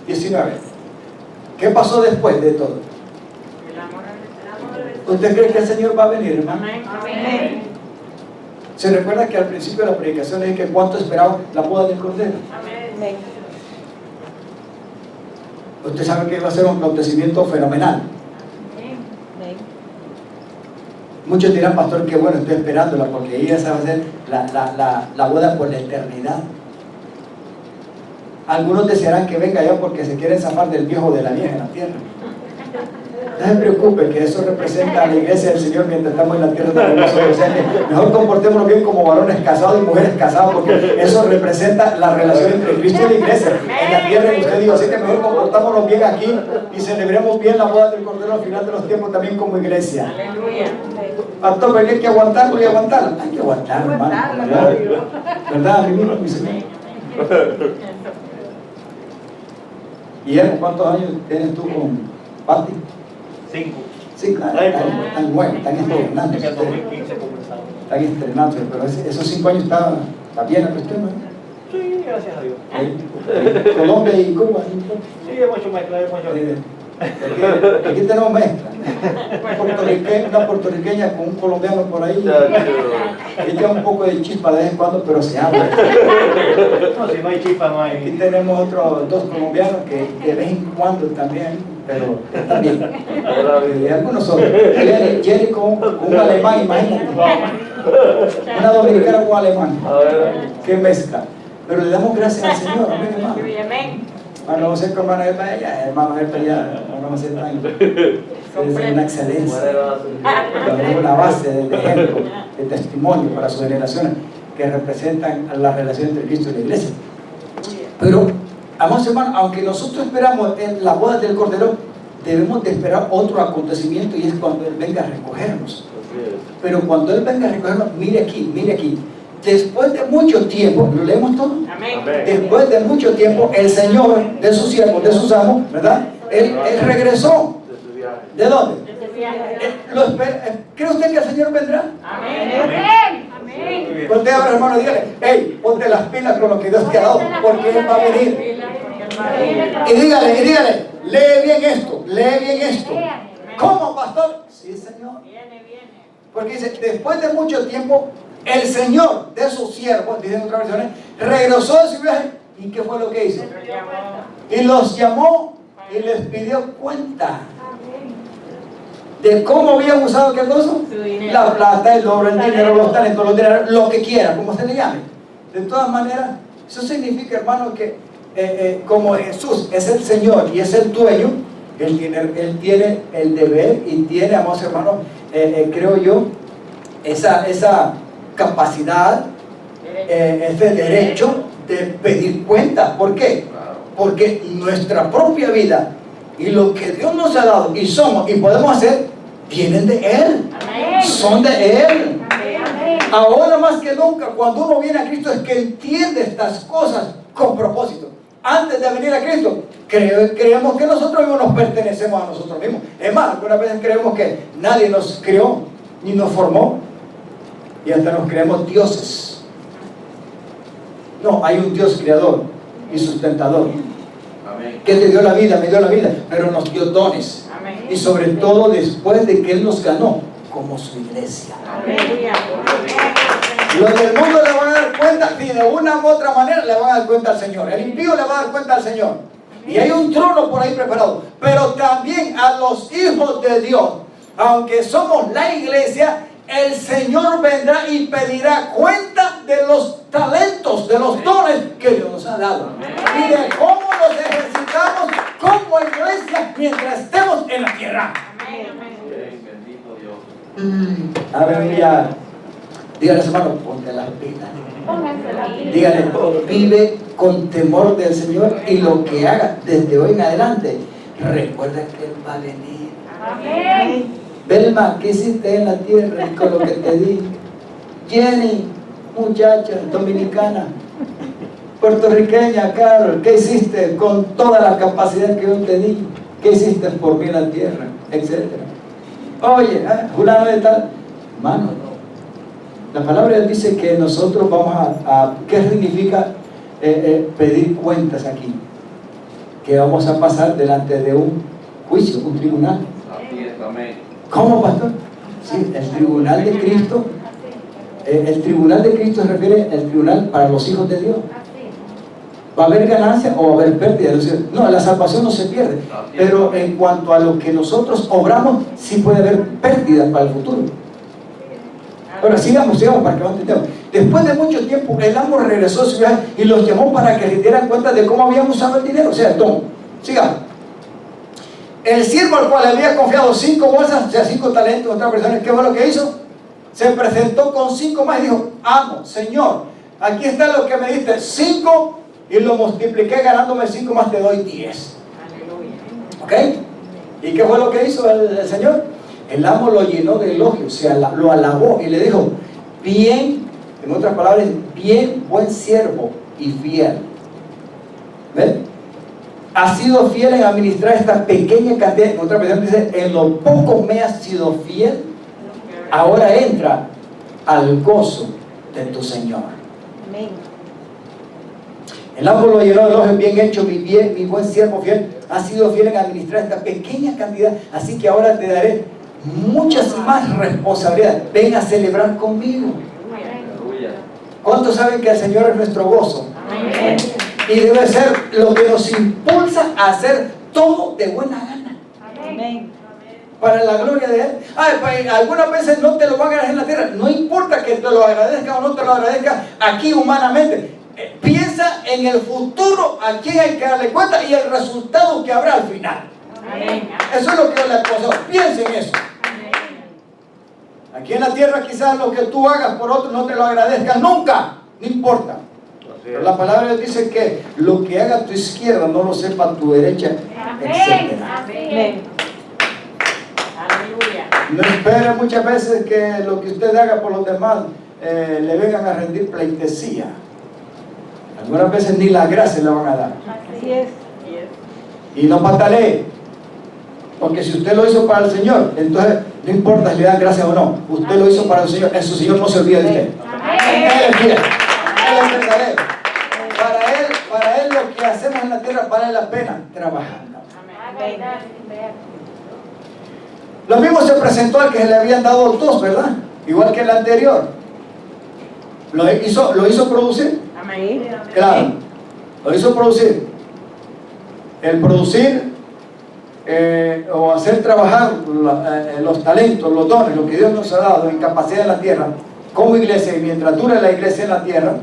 19. ¿Qué pasó después de todo? ¿Usted cree que el Señor va a venir, hermano? Amén. ¿Se recuerda que al principio de la predicación le dije que cuánto esperaban la boda del Cordero? Amén. Usted sabe que va a ser un acontecimiento fenomenal. Muchos dirán, pastor, que bueno, estoy esperándola, porque ella se va a hacer la boda por la eternidad. Algunos desearán que venga ya porque se quieren zafar del viejo de la vieja en la tierra. No se preocupe, que eso representa a la iglesia del Señor mientras estamos en la tierra de nosotros. O sea, que mejor comportémonos bien como varones casados y mujeres casadas, porque eso representa la relación entre Cristo y la iglesia en la tierra que usted dijo. Así que mejor comportámonos bien aquí y celebremos bien la boda del Cordero al final de los tiempos también como iglesia. Aleluya. Pastor, pero hay que aguantarlo y aguantarlo. Hay que aguantarlo, hermano. ¿Verdad? ¿Verdad? Mi Señor. Guillermo, ¿cuántos años tienes tú con Pati? 5. Sí, claro, están nuevos, están estrenando. En el 2015 comenzamos. Están estrenando, pero esos 5 años está bien la cuestión, ¿no? Sí, gracias a Dios. Colombia y Cuba. Sí, es mucho mezcla, es mucho. Aquí tenemos mezcla. Una puertorriqueña con un colombiano por ahí. Echa un poco de chispa de vez en cuando, pero se habla. No, si no hay chispa, no hay. Aquí tenemos otros 2 colombianos que de vez en cuando también, pero están bien. Y algunos otros. Jenny con un alemán, imagínate. Una dominicana con un alemán. Qué mezcla. Pero le damos gracias al Señor. Amén, hermano. Hermano José, hermano Epa, ya, hermano Epa, ya, hermano José es una excelencia, una base de ejemplo, de testimonio para sus generaciones que representan la relación entre Cristo y la iglesia. Pero, amados hermanos, aunque nosotros esperamos en la boda del Cordero, debemos de esperar otro acontecimiento, y es cuando Él venga a recogernos. Pero cuando Él venga a recogernos, mire aquí. Después de mucho tiempo, ¿lo leemos todo? Amén. Después de mucho tiempo, el Señor de sus siervos, de sus amos, ¿verdad? Él regresó. ¿De dónde? ¿Cree usted que el Señor vendrá? Amén. Ponte ahora, hermano, dígale, hey, ponte las pilas con lo que Dios te ha dado, porque Él va a venir. Y dígale, lee bien esto. ¿Cómo, pastor? Sí, Señor. Porque dice, después de mucho tiempo, el Señor de sus siervos, dicen otras versiones, regresó de su viaje. ¿Y qué fue lo que hizo? Y los llamó y les pidió cuenta de cómo habían usado, ¿qué cosa? La plata, el oro, el dinero, los talentos, los dineros, lo que quiera, como se le llame. De todas maneras, eso significa, hermano, que como Jesús es el Señor y es el dueño, Él tiene el deber y tiene, amados hermanos, creo yo, esa capacidad, ese derecho de pedir cuenta. ¿Por qué? Porque nuestra propia vida y lo que Dios nos ha dado y somos y podemos hacer vienen de Él. Amén. Son de Él. Amén. Ahora más que nunca, cuando uno viene a Cristo, es que entiende estas cosas con propósito. Antes de venir a Cristo, creemos que nosotros mismos nos pertenecemos a nosotros mismos. Es más, algunas veces creemos que nadie nos creó ni nos formó, y hasta nos creemos dioses. No, hay un Dios creador y sustentador. Amén. Que te dio la vida, me dio la vida, pero nos dio dones. Amén. Y sobre todo después de que Él nos ganó como su iglesia. Los del mundo le van a dar cuenta, y de una u otra manera le van a dar cuenta al Señor. El impío le va a dar cuenta al Señor. Y hay un trono por ahí preparado. Pero también a los hijos de Dios, aunque somos la iglesia, el Señor vendrá y pedirá cuenta de los talentos, de los dones que Dios nos ha dado. Y de cómo los ejercitamos como iglesia mientras estemos en la tierra. Bendito Dios. Aleluya. Dígale, hermano, ponte las pilas. Pónganse la vida. Dígale, vive con temor del Señor, y lo que haga desde hoy en adelante, recuerda que Él va a venir. Amén. Belma, ¿qué hiciste en la tierra con lo que te di? Jenny, muchacha dominicana, puertorriqueña, Carol, ¿qué hiciste con toda la capacidad que yo te di? ¿Qué hiciste por mí en la tierra? Etcétera. Oye, fulano de tal, hermano, la palabra de Dios dice que nosotros vamos ¿qué significa pedir cuentas aquí? Que vamos a pasar delante de un juicio, un tribunal. Así es, amén. ¿Cómo, pastor? Sí, el tribunal de Cristo. El tribunal de Cristo se refiere al tribunal para los hijos de Dios. ¿Va a haber ganancia o va a haber pérdida? No, la salvación no se pierde. Pero en cuanto a lo que nosotros obramos, sí puede haber pérdida para el futuro. Ahora sigamos para que lo entendamos. Después de mucho tiempo, el amo regresó a su viaje y los llamó para que se dieran cuenta de cómo habían usado el dinero, o sea, el don. Sigamos. El siervo al cual le había confiado 5 bolsas, o sea, 5 talentos, otra persona, ¿qué fue lo que hizo? Se presentó con 5 más y dijo, amo, Señor, aquí está lo que me diste, 5, y lo multipliqué ganándome 5 más, te doy 10. ¿Ok? ¿Y qué fue lo que hizo el Señor? El amo lo llenó de elogios, lo alabó y le dijo, bien, en otras palabras, bien, buen siervo y fiel. ¿Ven? Has sido fiel en administrar esta pequeña cantidad. En otra versión dice, en lo poco me has sido fiel, ahora entra al gozo de tu Señor. Amén. El amo lo llenó de elogios, bien hecho, mi buen siervo fiel, has sido fiel en administrar esta pequeña cantidad, así que ahora te daré muchas más responsabilidades. Ven a celebrar conmigo. Aleluya. ¿Cuántos saben que el Señor es nuestro gozo? Amén. Y debe ser lo que nos impulsa a hacer todo de buena gana, Amén. para la gloria de Él. Pues, algunas veces no te lo van a agradecer en la tierra, no importa que te lo agradezca o no te lo agradezca aquí humanamente. Piensa en el futuro, a quién hay que darle cuenta y el resultado que habrá al final. Amén. Eso es lo que yo le aconsejo. Piensa en eso. Aquí en la tierra quizás lo que tú hagas por otro no te lo agradezcan nunca, no importa. Pero la palabra de Dios dice que lo que haga tu izquierda no lo sepa tu derecha, etc. Amén. Aleluya. No espere muchas veces que lo que usted haga por los demás le vengan a rendir pleitesía. Algunas veces ni la gracia le van a dar. Así es. Y no patalee. Porque si usted lo hizo para el Señor, entonces no importa si le dan gracias o no. Usted lo hizo para el Señor. Eso Señor no se olvida de usted. Él es fiel. Él es verdadero. Para Él lo que hacemos en la tierra vale la pena trabajando. Lo mismo se presentó al que se le habían dado 2, ¿verdad? Igual que el anterior. Lo hizo producir. Amén. Claro, lo hizo producir. El producir o hacer trabajar los talentos, los dones, lo que Dios nos ha dado en capacidad en la tierra, como iglesia, y mientras dure la iglesia en la tierra,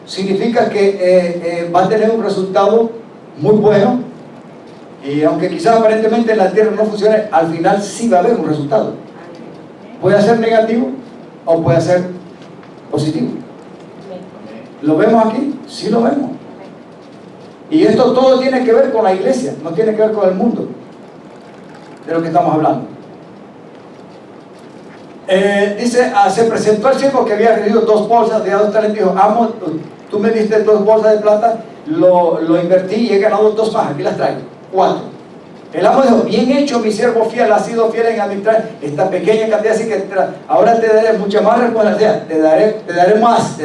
significa que va a tener un resultado muy bueno. Y aunque quizás aparentemente en la tierra no funcione, al final sí va a haber un resultado. Puede ser negativo o puede ser positivo. ¿Lo vemos aquí? Sí lo vemos. Y esto todo tiene que ver con la iglesia, no tiene que ver con el mundo de lo que estamos hablando. Dice, se presentó el siervo que había recibido 2 bolsas de 2 talentos. Dijo, amo, tú me diste 2 bolsas de plata, lo invertí y he ganado 2 más, aquí las traigo, 4. El amo dijo, bien hecho mi siervo fiel, has sido fiel en administrar esta pequeña cantidad, así que ahora te daré mucha más responsabilidad, te daré más.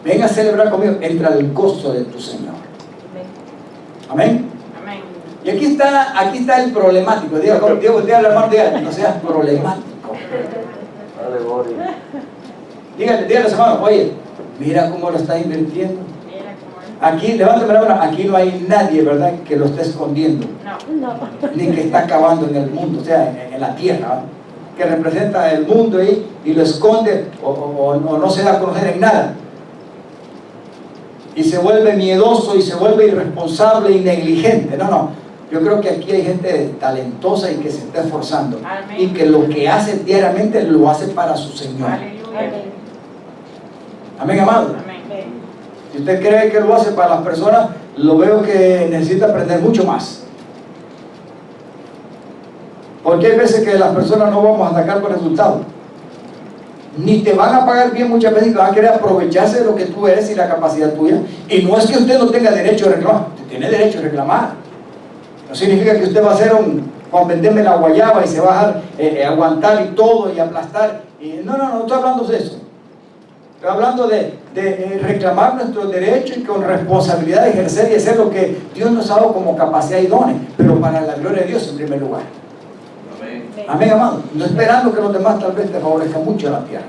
Ven a celebrar conmigo, entra el gozo de tu Señor. Amén. Amén. Y aquí está el problemático. Diego, usted al hermano, dígale, no seas problemático. Aleluya. Dígale a los hermanos, oye, mira cómo lo está invirtiendo. Aquí, levántame la mano, aquí no hay nadie, ¿verdad?, que lo esté escondiendo. No. Ni que está acabando en el mundo, o sea, en la tierra, ¿verdad?, que representa el mundo ahí y lo esconde o no se da a conocer en nada. Y se vuelve miedoso y se vuelve irresponsable y negligente. No. Yo creo que aquí hay gente talentosa y que se está esforzando. Amén. Y que lo que hace diariamente lo hace para su Señor. Aleluya. Amén, amado. Amén. Si usted cree que lo hace para las personas, lo veo que necesita aprender mucho más. Porque hay veces que las personas no vamos a sacar buen resultado. Ni te van a pagar bien muchas veces y van a querer aprovecharse de lo que tú eres y la capacidad tuya. Y no es que usted no tenga derecho a reclamar, usted tiene derecho a reclamar. No significa que usted va a ser Juan Vendeme la guayaba y se va a aguantar y todo y aplastar. No estoy hablando de eso. Estoy hablando de reclamar nuestros derechos y con responsabilidad de ejercer y hacer lo que Dios nos ha dado como capacidad y dones, pero para la gloria de Dios en primer lugar. Amén, amado. No esperando que los demás tal vez te favorezcan mucho en la tierra.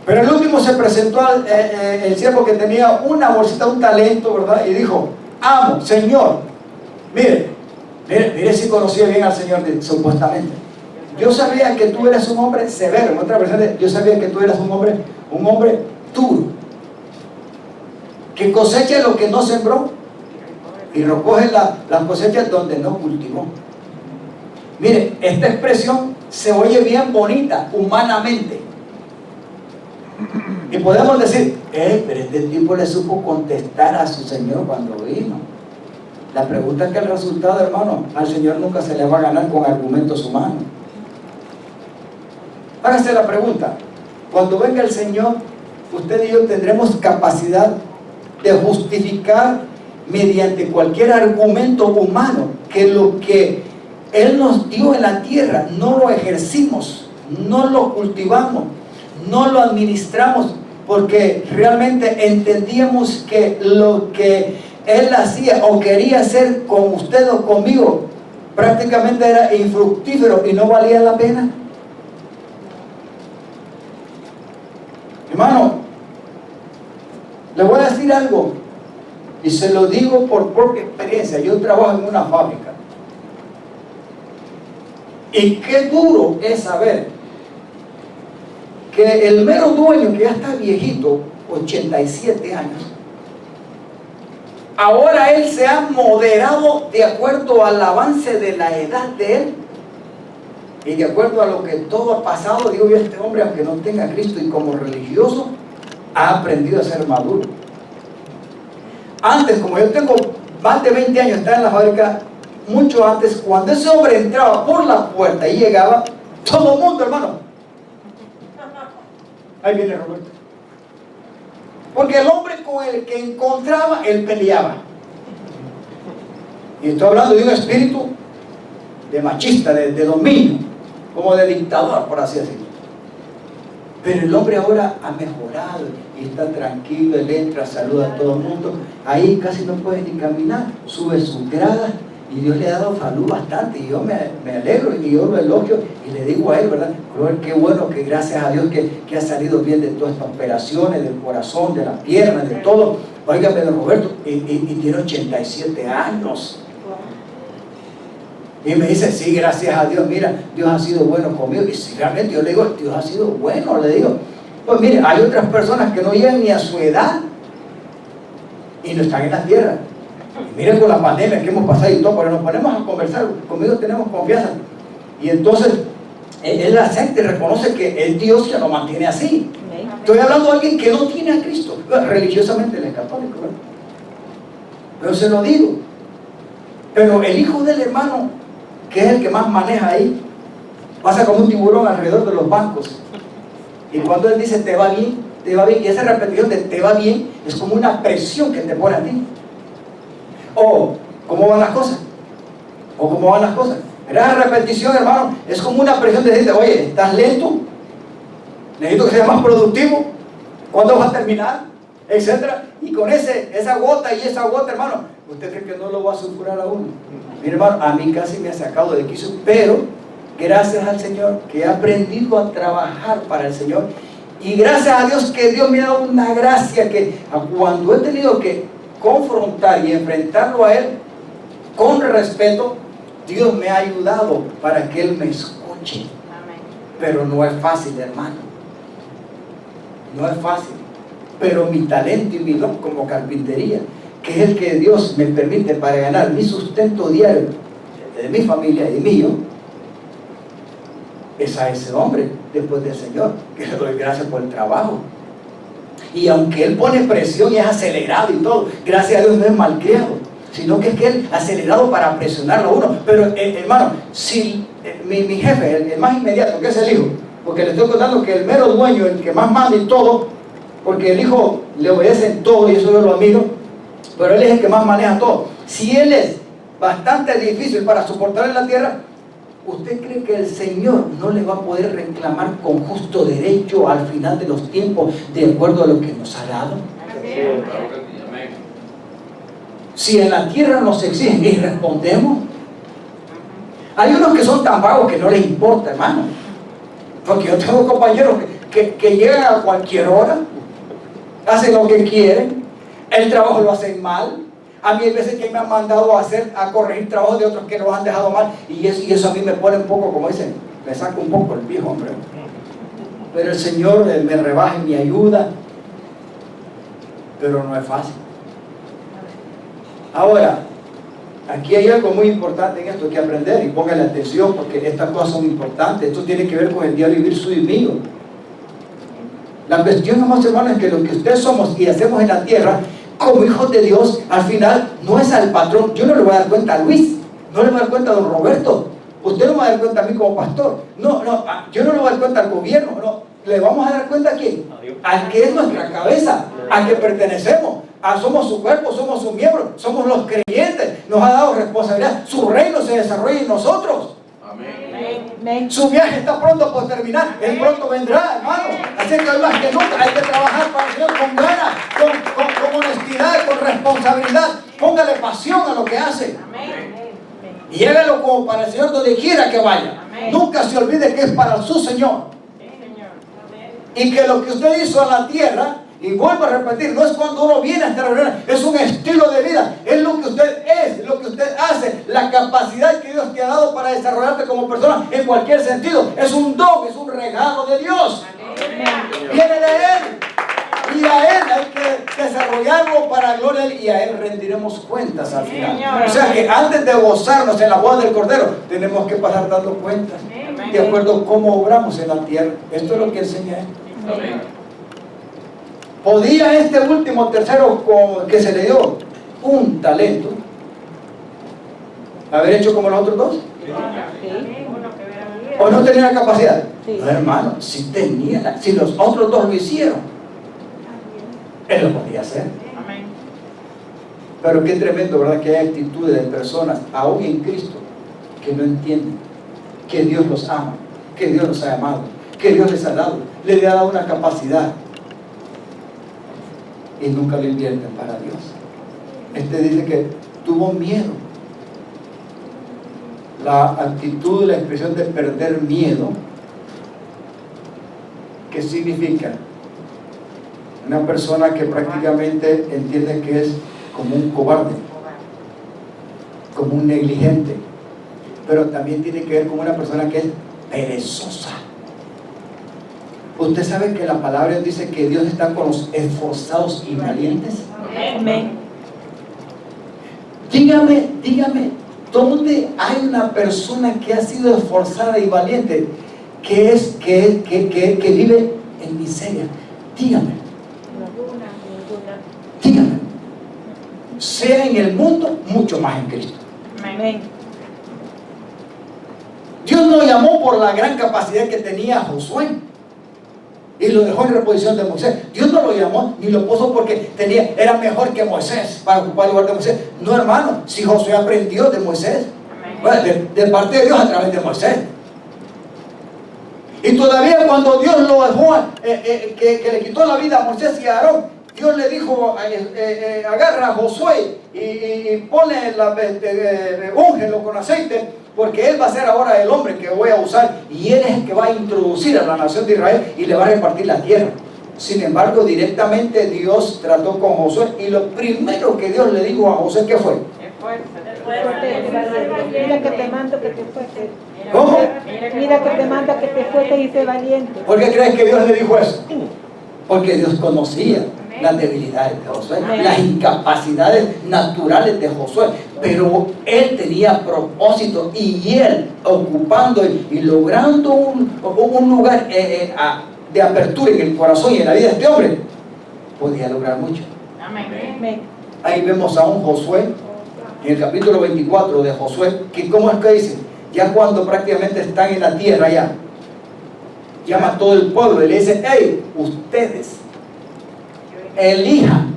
Pero el último se presentó el siervo que tenía una bolsita, un talento, ¿verdad? Y dijo, amo, Señor. Mire si conocía bien al Señor supuestamente. Yo sabía que tú eres un hombre severo. En otra versión, yo sabía que tú eras un hombre duro, que cosecha lo que no sembró y recoge las cosechas donde no cultivó. Mire, esta expresión se oye bien bonita humanamente. Y podemos decir, pero este tipo le supo contestar a su Señor cuando vino. La pregunta es que el resultado, hermano, al Señor nunca se le va a ganar con argumentos humanos. Hágase la pregunta, cuando venga el Señor, usted y yo tendremos capacidad de justificar mediante cualquier argumento humano que lo que Él nos dio en la tierra no lo ejercimos, no lo cultivamos, no lo administramos, porque realmente entendíamos que lo que Él hacía o quería hacer con usted o conmigo prácticamente era infructífero y no valía la pena. Hermano, le voy a decir algo y se lo digo por propia experiencia. Yo trabajo en una fábrica y qué duro es saber que el mero dueño, que ya está viejito, 87 años, ahora él se ha moderado de acuerdo al avance de la edad de él y de acuerdo a lo que todo ha pasado. Digo yo, este hombre, aunque no tenga a Cristo y como religioso, ha aprendido a ser maduro. Antes, como yo tengo más de 20 años, estaba en la fábrica, mucho antes, cuando ese hombre entraba por la puerta y llegaba, todo el mundo, hermano, ahí viene Roberto. Porque el hombre con el que encontraba, él peleaba. Y estoy hablando de un espíritu de machista, de dominio, como de dictador, por así decirlo. Pero el hombre ahora ha mejorado y está tranquilo, él entra, saluda a todo el mundo. Ahí casi no puede ni caminar, sube sus gradas y Dios le ha dado salud bastante. Y yo me alegro y yo lo elogio y le digo a él, ¿verdad? Qué bueno que gracias a Dios que ha salido bien de todas estas operaciones, del corazón, de las piernas, de todo. Óigame, don Roberto, y tiene 87 años. Y me dice, sí, gracias a Dios, mira, Dios ha sido bueno conmigo. Y si realmente yo le digo, Dios ha sido bueno, le digo. Pues mire, hay otras personas que no llegan ni a su edad y no están en la tierra. Y miren con la pandemia que hemos pasado y todo, pero nos ponemos a conversar, conmigo tenemos confianza. Y entonces, él acepta y reconoce que es Dios que lo mantiene así. Estoy hablando de alguien que no tiene a Cristo. Religiosamente él es católico, ¿verdad? Pero se lo digo. Pero el hijo del hermano, que es el que más maneja ahí, pasa como un tiburón alrededor de los bancos. Y cuando él dice te va bien, y esa repetición de te va bien es como una presión que te pone a ti. O ¿cómo van las cosas? O ¿cómo van las cosas? Esa repetición, hermano, es como una presión de decirte, oye, ¿estás lento? Necesito que seas más productivo. ¿Cuándo vas a terminar? Etcétera. Y con esa gota y esa gota, hermano, ¿usted cree que no lo va a sulfurar a uno? Mire, hermano, a mí casi me ha sacado de quicio, pero gracias al Señor que he aprendido a trabajar para el Señor. Y gracias a Dios que Dios me ha dado una gracia que cuando he tenido que confrontar y enfrentarlo a Él con respeto, Dios me ha ayudado para que Él me escuche. Pero no es fácil, hermano. No es fácil. Pero mi talento y mi don como carpintería, que es el que Dios me permite para ganar mi sustento diario de mi familia y mío, es a ese hombre después del Señor, que le doy gracias por el trabajo. Y aunque Él pone presión y es acelerado y todo, gracias a Dios no es malcriado, sino que es que Él acelerado para presionarlo a uno. Pero hermano, si mi jefe, el más inmediato, que es el hijo, porque le estoy contando que el mero dueño, el que más manda y todo, porque el hijo le obedece en todo y eso yo lo admiro, pero él es el que más maneja todo. Si él es bastante difícil para soportar en la tierra, ¿usted cree que el Señor no le va a poder reclamar con justo derecho al final de los tiempos de acuerdo a lo que nos ha dado? Si en la tierra nos exigen y respondemos, hay unos que son tan vagos que no les importa, hermano, porque yo tengo compañeros que llegan a cualquier hora, hacen lo que quieren, el trabajo lo hacen mal. A mí hay veces que me han mandado a corregir trabajos de otros que los han dejado mal, y eso a mí me pone un poco, como dicen, me saca un poco el viejo, hombre. Pero el Señor me rebaja y me ayuda, pero no es fácil. Ahora, Aquí hay algo muy importante en esto que aprender, y póngale atención porque estas cosas son importantes. Esto tiene que ver con el diario vivir suyo y mío. La cuestión, amados hermanos, es que lo que ustedes somos y hacemos en la tierra, como hijos de Dios, al final no es al patrón. Yo no le voy a dar cuenta a Luis, no le voy a dar cuenta a don Roberto, usted no me va a dar cuenta a mí como pastor. No, yo no le voy a dar cuenta al gobierno, no. ¿Le vamos a dar cuenta a quién? Al que es nuestra cabeza, al que pertenecemos. Somos su cuerpo, somos sus miembros, somos los creyentes. Nos ha dado responsabilidad. Su reino se desarrolla en nosotros. Amén. Su viaje está pronto por terminar. Él pronto vendrá, hermano. Así que hoy más que nunca hay que trabajar para el Señor con ganas, con honestidad, con responsabilidad. Póngale pasión a lo que hace. Y hágalo como para el Señor donde quiera que vaya. Nunca se olvide que es para su Señor. Y que lo que usted hizo en la tierra, y vuelvo a repetir, no es cuando uno viene a esta reunión, es un estilo de vida, es lo que usted es, lo que usted hace, la capacidad que Dios te ha dado para desarrollarte como persona en cualquier sentido. Es un don, es un regalo de Dios. Viene de Él. Y a Él hay que desarrollarlo para gloria de Él, y a Él rendiremos cuentas al final. O sea que antes de gozarnos en la boda del Cordero, tenemos que pasar dando cuentas de acuerdo a cómo obramos en la tierra. Esto es lo que enseña Él. ¿Podía este último tercero que se le dio un talento haber hecho como los otros dos? ¿O no tenía la capacidad? No, hermano, si tenía, si los otros dos lo hicieron, él lo podía hacer. Pero qué tremendo, ¿verdad? Que hay actitudes de personas, aún en Cristo, que no entienden que Dios los ama, que Dios los ha amado, que Dios les ha dado, le ha dado una capacidad, y nunca lo invierten para Dios. Este dice que tuvo miedo. La actitud, la expresión de perder miedo, ¿qué significa? Una persona que prácticamente entiende que es como un cobarde, como un negligente, pero también tiene que ver con una persona que es perezosa. Usted sabe que la palabra dice que Dios está con los esforzados y valientes. Amén. Dígame, ¿dónde hay una persona que ha sido esforzada y valiente que vive en miseria? Dígame. Sea en el mundo, mucho más en Cristo. Amén. Dios no llamó por la gran capacidad que tenía Josué y lo dejó en reposición de Moisés. Dios no lo llamó ni lo puso porque era mejor que Moisés para ocupar el lugar de Moisés. No, hermano, si Josué aprendió de Moisés, bueno, de parte de Dios a través de Moisés. Y todavía cuando Dios lo dejó, que le quitó la vida a Moisés y a Aarón, Dios le dijo, agarra a Josué y ponle úngelo con aceite, porque él va a ser ahora el hombre que voy a usar, y él es el que va a introducir a la nación de Israel y le va a repartir la tierra. Sin embargo, directamente Dios trató con Josué, y lo primero que Dios le dijo a Josué, ¿qué fue? Mira que te mando que te fuertes. ¿Cómo? Mira que te manda que te fuertes y sé valiente. ¿Por qué crees que Dios le dijo eso? Porque Dios conocía las debilidades de Josué, las incapacidades naturales de Josué, pero él tenía propósito, y él ocupando y logrando un lugar de apertura en el corazón y en la vida de este hombre, podía lograr mucho. Amén. Ahí vemos a un Josué en el capítulo 24 de Josué, que ¿cómo es que dice? Ya cuando prácticamente están en la tierra, ya llama a todo el pueblo y le dice: hey, ustedes elijan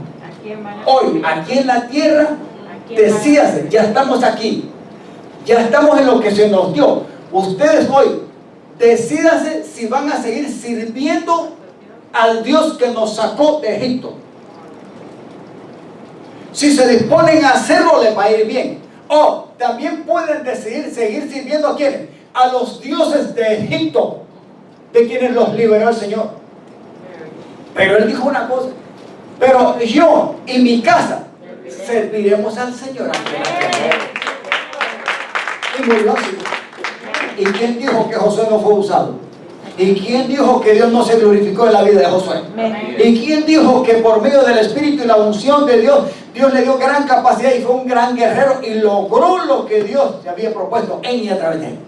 hoy aquí en la tierra, decídase, ya estamos aquí, ya estamos en lo que se nos dio. Ustedes hoy decídase si van a seguir sirviendo al Dios que nos sacó de Egipto. Si se disponen a hacerlo, les va a ir bien. O también pueden decidir seguir sirviendo a quienes, a los dioses de Egipto, de quienes los liberó el Señor. Pero él dijo una cosa: pero yo y mi casa serviremos al Señor. Y muy lógico. ¿Y quién dijo que Josué no fue usado? ¿Y quién dijo que Dios no se glorificó en la vida de Josué? Amén. ¿Y quién dijo que por medio del Espíritu y la unción de Dios, Dios le dio gran capacidad y fue un gran guerrero y logró lo que Dios se había propuesto en y a través de él?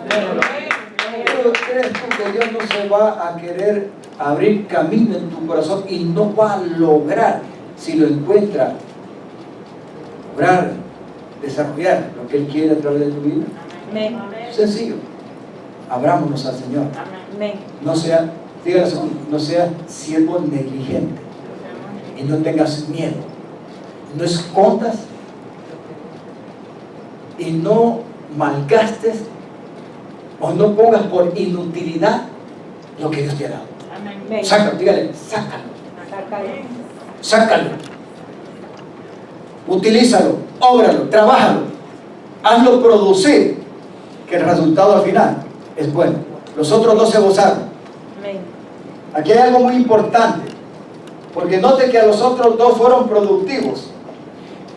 Pero ¿crees tú que Dios no se va a querer abrir camino en tu corazón y no va a lograr, si lo encuentra, lograr desarrollar lo que Él quiere a través de tu vida? Amén. Sencillo. Abrámonos al Señor. Amén. No sea, dígale, no sea siervo negligente y no tengas miedo. No escondas y no malgastes o no pongas por inutilidad lo que Dios te ha dado. Amén. Sácalo, dígale, sácalo, Sácalo. sácalo. Utilízalo, óbralo, trabájalo, hazlo producir, que el resultado al final es bueno. Los otros dos se gozaron. Amén. Aquí hay algo muy importante, porque note que a los otros dos fueron productivos.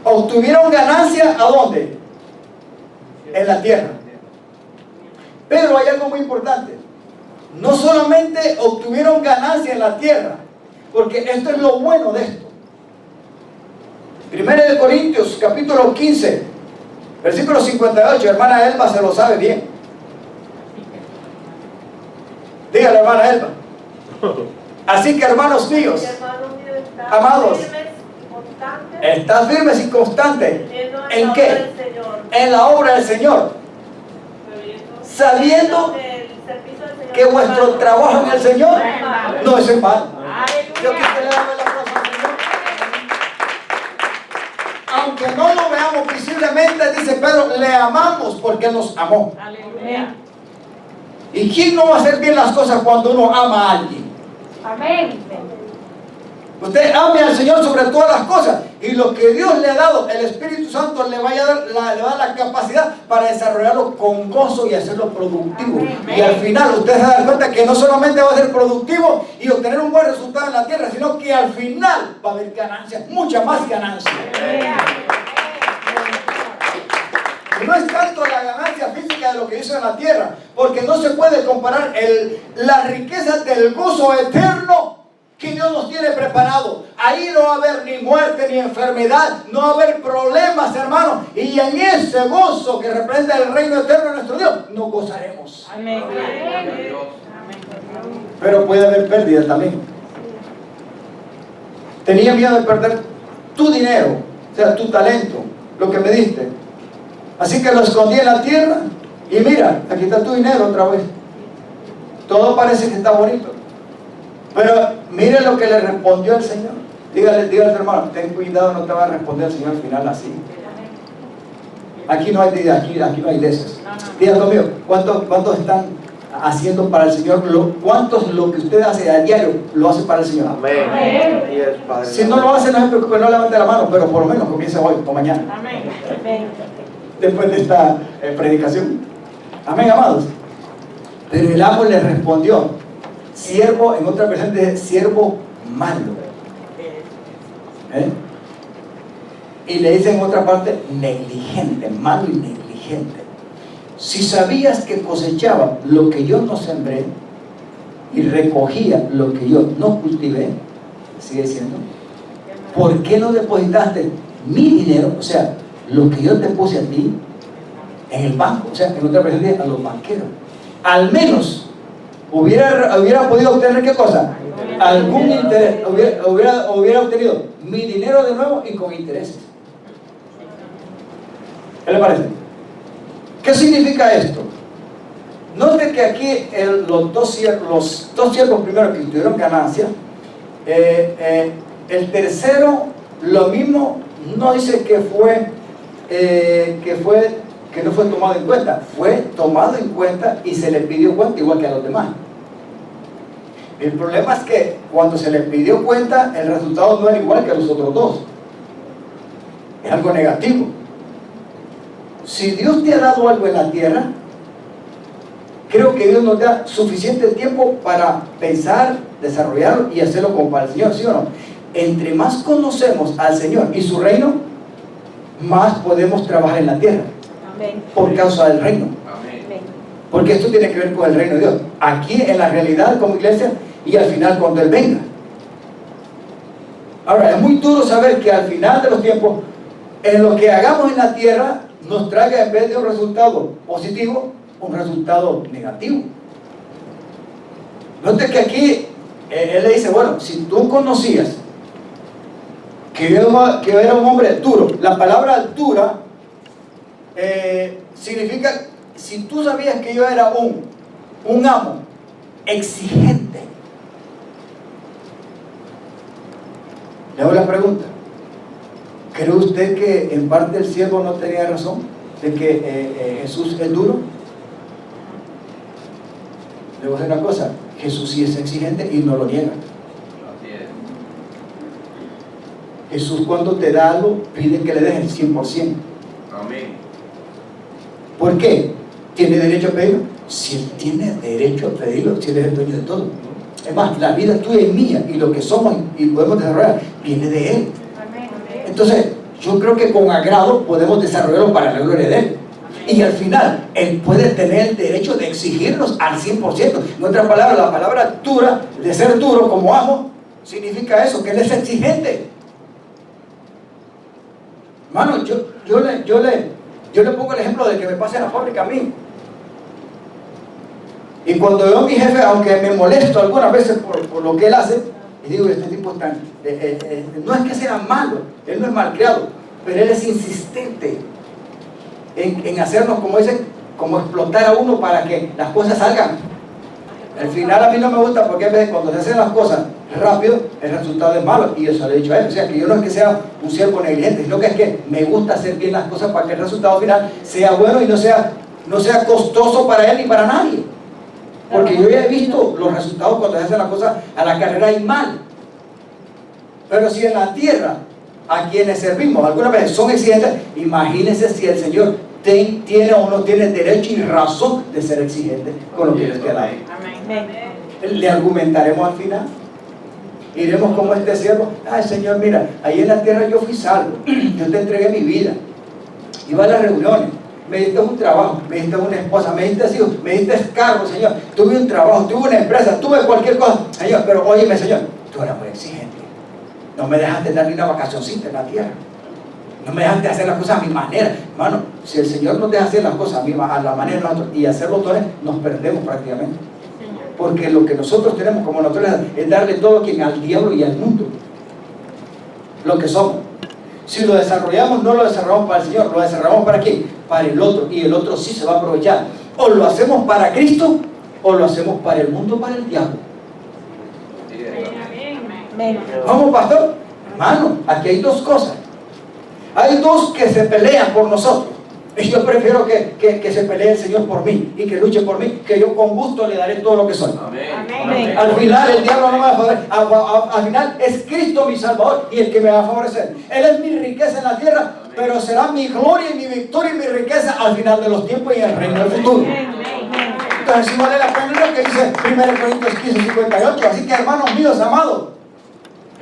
Obtuvieron ganancia, ¿a dónde? En la tierra. Pero hay algo muy importante. No solamente obtuvieron ganancia en la tierra, porque esto es lo bueno de esto. 1 de Corintios, capítulo 15, versículo 58. Hermana Elba se lo sabe bien. Dígale, hermana Elba. Así que, hermanos míos, amados, estad firmes y constantes. ¿En qué? En la obra del Señor, sabiendo que vuestro trabajo en el Señor no es en vano. Yo quisiera darle la aplauso al Señor. Aunque no lo veamos visiblemente, dice Pedro, le amamos porque nos amó. Amén. ¿Y quién no va a hacer bien las cosas cuando uno ama a alguien? Amén. Usted ame al Señor sobre todas las cosas, y lo que Dios le ha dado, el Espíritu Santo le va a dar la capacidad para desarrollarlo con gozo y hacerlo productivo. Amén. Y al final usted se da cuenta que no solamente va a ser productivo y obtener un buen resultado en la tierra, sino que al final va a haber ganancias, mucha más ganancia. Y no es tanto la ganancia física de lo que hizo en la tierra, porque no se puede comparar las riquezas del gozo eterno que Dios nos tiene preparado. Ahí no va a haber ni muerte ni enfermedad, no va a haber problemas, hermanos. Y en ese gozo que representa el reino eterno de nuestro Dios, nos gozaremos. Amén. Pero puede haber pérdida también. Tenía miedo de perder tu dinero, o sea, tu talento, lo que me diste. Así que lo escondí en la tierra y mira, aquí está tu dinero otra vez. Todo parece que está bonito. Pero mire lo que le respondió el Señor. Dígale a su hermano, ten cuidado, no te va a responder el Señor al final así. Aquí no hay de esos. Diga conmigo, ¿cuántos están haciendo para el Señor? ¿Cuántos lo que usted hace a diario lo hace para el Señor? Amén. Así es, Padre. Si no lo hace, no se preocupe, no levante la mano, pero por lo menos comience hoy o mañana. Amén. Después de esta predicación. Amén, amados. Pero el amo le respondió, siervo, en otra versión dice, siervo malo. Y le dice en otra parte, negligente, malo y negligente. Si sabías que cosechaba lo que yo no sembré y recogía lo que yo no cultivé, sigue diciendo, ¿por qué no depositaste mi dinero, o sea, lo que yo te puse a ti, en el banco? O sea, en otra versión dice, a los banqueros. Al menos hubiera podido obtener, ¿qué cosa? Algún interés, hubiera obtenido mi dinero de nuevo y con intereses. ¿Qué le parece? ¿Qué significa esto? Note que aquí los dos siervos primeros que tuvieron ganancia, el tercero lo mismo, no dice que no fue tomado en cuenta, fue tomado en cuenta y se le pidió cuenta igual que a los demás. El problema es que cuando se le pidió cuenta, el resultado no era igual que a los otros dos. Es algo negativo. Si Dios te ha dado algo en la tierra, creo que Dios nos da suficiente tiempo para pensar, desarrollarlo y hacerlo como para el Señor, ¿sí o no? Entre más conocemos al Señor y su reino, más podemos trabajar en la tierra. Amén. Por causa del reino. Amén. Porque esto tiene que ver con el reino de Dios. Aquí en la realidad como iglesia y al final cuando Él venga. Ahora, es muy duro saber que al final de los tiempos, en lo que hagamos en la tierra, nos traiga en vez de un resultado positivo, un resultado negativo. Note que aquí Él le dice, bueno, si tú conocías que yo era un hombre duro, la palabra dura significa, si tú sabías que yo era un amo exigente. Le hago la pregunta, ¿cree usted que en parte el siervo no tenía razón de que Jesús es duro? Le voy a decir una cosa, Jesús sí es exigente y no lo niega. Jesús cuando te da algo pide que le des el 100%. Amén. ¿Por qué? ¿Tiene derecho a pedirlo? Si Él tiene derecho a pedirlo, si Él es el dueño de todo. Es más, la vida tuya y mía y lo que somos y podemos desarrollar viene de Él. Entonces, yo creo que con agrado podemos desarrollarlo para la gloria de Él. Y al final, Él puede tener el derecho de exigirnos al 100%. En otras palabras, la palabra dura, de ser duro como amo, significa eso, que Él es exigente. Hermano, yo le pongo el ejemplo de que me pase en la fábrica a mí. Y cuando veo a mi jefe, aunque me molesto algunas veces por lo que él hace, y digo, este tipo tan, no es que sea malo, él no es malcriado, pero él es insistente en hacernos, como dicen, como explotar a uno para que las cosas salgan. Al final a mí no me gusta porque a veces cuando se hacen las cosas rápido, el resultado es malo, y eso le he dicho a él. O sea que yo no es que sea un siervo negligente, sino que es que me gusta hacer bien las cosas para que el resultado final sea bueno y no sea costoso para él ni para nadie. Porque yo ya he visto los resultados cuando se hacen las cosas a la carrera y mal. Pero si en la tierra, a quienes servimos algunas veces son exigentes, imagínense si el Señor tiene o no tiene derecho y razón de ser exigente con lo que Dios te ha dado. Le argumentaremos al final. Iremos como este siervo, ay Señor, mira, ahí en la tierra yo fui salvo, yo te entregué mi vida, iba a las reuniones, me diste un trabajo, me diste una esposa, me diste hijos, me diste cargo, Señor, tuve un trabajo, tuve una empresa, tuve cualquier cosa, Señor, pero óyeme, Señor, tú eras muy exigente, no me dejaste dar ni una vacacioncita en la tierra, no me dejaste hacer las cosas a mi manera. Hermano, si el Señor nos deja hacer las cosas a la manera de nosotros y hacerlo todo, nos perdemos prácticamente. Porque lo que nosotros tenemos como naturaleza es darle todo a quien, al diablo y al mundo, lo que somos. Si lo desarrollamos, no lo desarrollamos para el Señor, lo desarrollamos para quién, para el otro, y el otro sí se va a aprovechar. O lo hacemos para Cristo, o lo hacemos para el mundo, para el diablo. Vamos, pastor. Hermano, aquí hay dos cosas. Hay dos que se pelean por nosotros. Y yo prefiero que se pelee el Señor por mí y que luche por mí, que yo con gusto le daré todo lo que soy. Amén. Al final el diablo no me va a favorecer. Al final es Cristo mi Salvador y el que me va a favorecer. Él es mi riqueza en la tierra, pero será mi gloria y mi victoria y mi riqueza al final de los tiempos y en el reino del futuro. Entonces sí vale la pena lo que dice 1 Corintios 15:58. Así que, hermanos míos amados,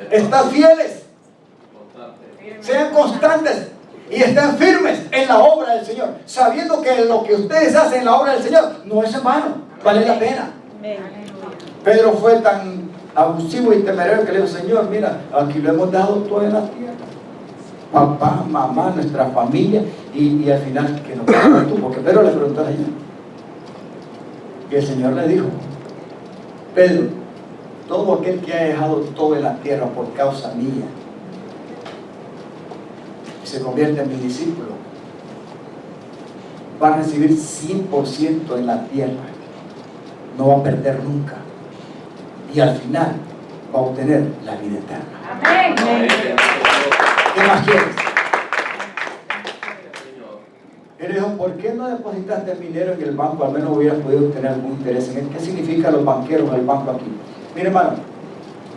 estad fieles, sean constantes y estén firmes en la obra del Señor, sabiendo que lo que ustedes hacen en la obra del Señor no es en vano, vale la pena. Pedro fue tan abusivo y temerario que le dijo, Señor, mira, aquí lo hemos dado todo en la tierra, papá, mamá, nuestra familia, y al final que nos pagas tú, porque Pedro le preguntó al Señor, y el Señor le dijo, Pedro, todo aquel que ha dejado todo en la tierra por causa mía se convierte en mi discípulo, va a recibir 100% en la tierra, no va a perder nunca, y al final va a obtener la vida eterna. Amén. ¿Qué más quieres? Él dijo, ¿por qué no depositaste el dinero en el banco? Al menos hubieras podido obtener algún interés en él. ¿Qué significan los banqueros del banco aquí? Mire, hermano,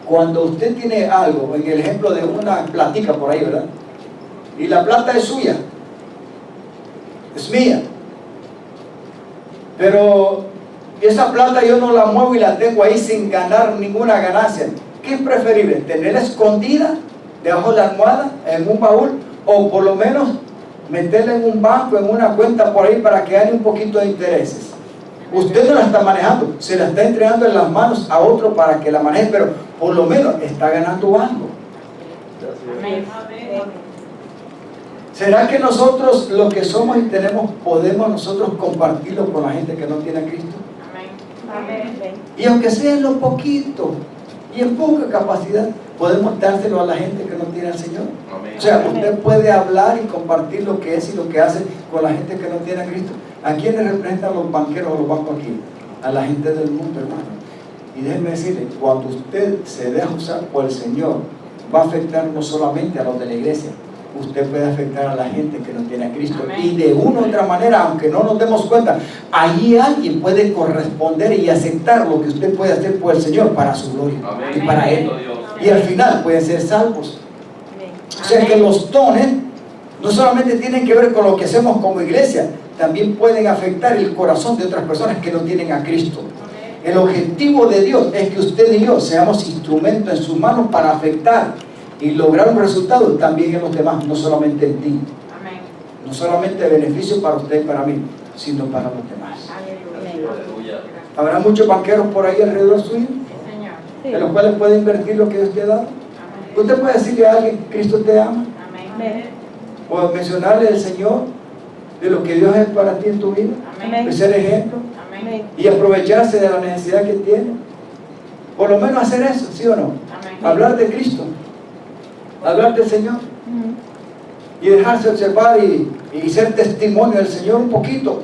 cuando usted tiene algo, en el ejemplo de una platica por ahí, ¿verdad? Y la plata es suya, es mía, pero esa plata yo no la muevo y la tengo ahí sin ganar ninguna ganancia. ¿Qué es preferible? ¿Tenerla escondida debajo de la almohada, en un baúl, o por lo menos meterla en un banco, en una cuenta por ahí para que gane un poquito de intereses? Usted no la está manejando, se la está entregando en las manos a otro para que la maneje, pero por lo menos está ganando algo. Amén. ¿Será que nosotros, lo que somos y tenemos, podemos nosotros compartirlo con la gente que no tiene a Cristo? Amén. Y aunque sea en lo poquito y en poca capacidad, podemos dárselo a la gente que no tiene al Señor. Amén. O sea, usted puede hablar y compartir lo que es y lo que hace con la gente que no tiene a Cristo. ¿A quiénes representan los banqueros o los bancos aquí? A la gente del mundo, hermano. Y déjenme decirle, cuando usted se deja usar por el Señor, va a afectar no solamente a los de la iglesia, usted puede afectar a la gente que no tiene a Cristo. Amén. Y de una u otra manera, aunque no nos demos cuenta, allí alguien puede corresponder y aceptar lo que usted puede hacer por el Señor para su gloria Amén. y para Él. Dios. Y al final pueden ser salvos. O sea que los dones no solamente tienen que ver con lo que hacemos como iglesia, también pueden afectar el corazón de otras personas que no tienen a Cristo. El objetivo de Dios es que usted y yo seamos instrumentos en sus manos para afectar y lograr un resultado también en los demás, no solamente en ti. No solamente beneficio para usted y para mí, sino para los demás. Aleluya. Habrá muchos banqueros por ahí alrededor suyo, de los cuales puede invertir lo que Dios te ha dado. Usted puede decirle a alguien, Cristo te ama, o mencionarle al Señor de lo que Dios es para ti en tu vida, de ser ejemplo, y aprovecharse de la necesidad que tiene. Por lo menos hacer eso, ¿sí o no? Hablar de Cristo, hablar del Señor, y dejarse observar y ser testimonio del Señor un poquito.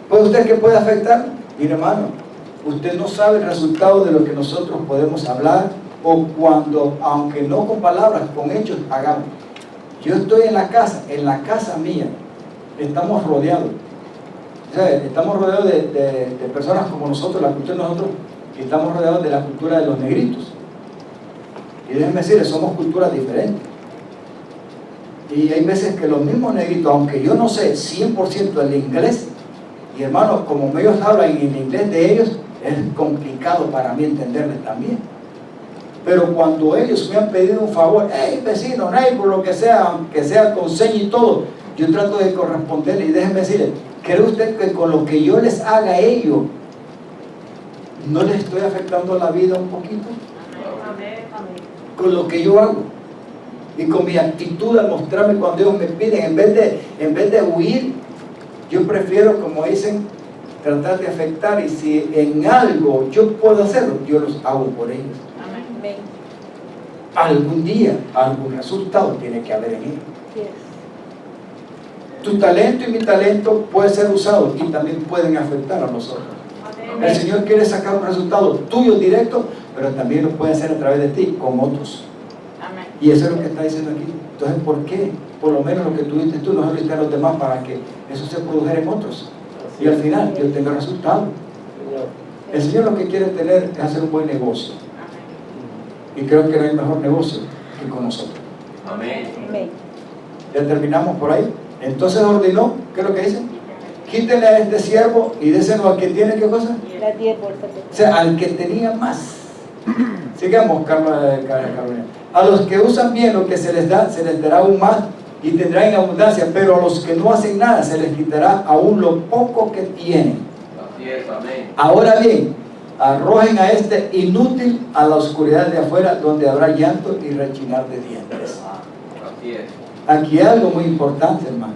¿Puede usted que puede afectar? Mire, hermano, usted no sabe el resultado de lo que nosotros podemos hablar, o cuando, aunque no con palabras, con hechos, hagamos. Yo estoy en la casa mía, estamos rodeados. O sea, estamos rodeados de personas como nosotros, la cultura de nosotros, y estamos rodeados de la cultura de los negritos. Y déjenme decirles, somos culturas diferentes. Y hay veces que los mismos negritos, aunque yo no sé 100% el inglés, y hermanos, como ellos hablan en el inglés de ellos, es complicado para mí entenderles también. Pero cuando ellos me han pedido un favor, hey vecino, neighbor, lo que sea, aunque sea con seña y todo, yo trato de corresponderle. Y déjenme decirle, ¿cree usted que con lo que yo les haga a ellos, no les estoy afectando la vida un poquito? Con lo que yo hago y con mi actitud al mostrarme cuando ellos me piden, en vez de huir, yo prefiero, como dicen, tratar de afectar. Y si en algo yo puedo hacerlo, yo los hago por ellos. Algún día, algún resultado tiene que haber en ellos. Tu talento y mi talento puede ser usado y también pueden afectar a nosotros. El Señor quiere sacar un resultado tuyo directo, pero también lo puede hacer a través de ti con otros. Y eso es lo que está diciendo aquí. Entonces, ¿por qué? Por lo menos lo que tuviste tú, no se lo diste a los demás para que eso se produjera en otros. Y al final, Dios tenga resultado. El Señor lo que quiere tener es hacer un buen negocio. Y creo que no hay mejor negocio que con nosotros. Amén. Ya terminamos por ahí. Entonces ordenó, ¿qué es lo que dice? Quítenle a este siervo y déselo al que tiene, ¿qué cosa? Las 10 bolsas. O sea, al que tenía más. Sigamos, Carolina. A los que usan bien lo que se les dará aún más y tendrán en abundancia, pero a los que no hacen nada se les quitará aún lo poco que tienen. Así es, amén. Ahora bien, arrojen a este inútil a la oscuridad de afuera, donde habrá llanto y rechinar de dientes. Así es. Aquí hay algo muy importante, hermano.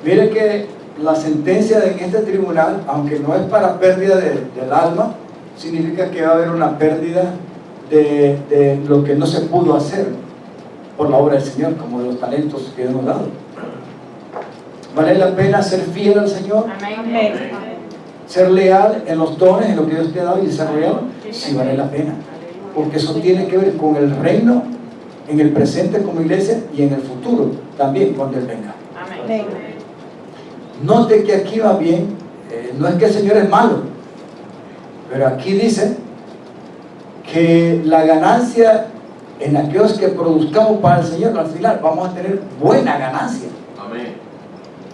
Mire que la sentencia en este tribunal, aunque no es para pérdida del alma, significa que va a haber una pérdida de lo que no se pudo hacer por la obra del Señor, como de los talentos que hemos dado. ¿Vale la pena ser fiel al Señor? Amén. ¿Ser leal en los dones, en lo que Dios te ha dado y desarrollado? Sí, vale la pena. Porque eso tiene que ver con el reino, en el presente como iglesia y en el futuro también cuando Él venga. Amén. Note que aquí va bien, no es que el Señor es malo, pero aquí dice que la ganancia en aquellos que produzcamos para el Señor, al final vamos a tener buena ganancia. Amén.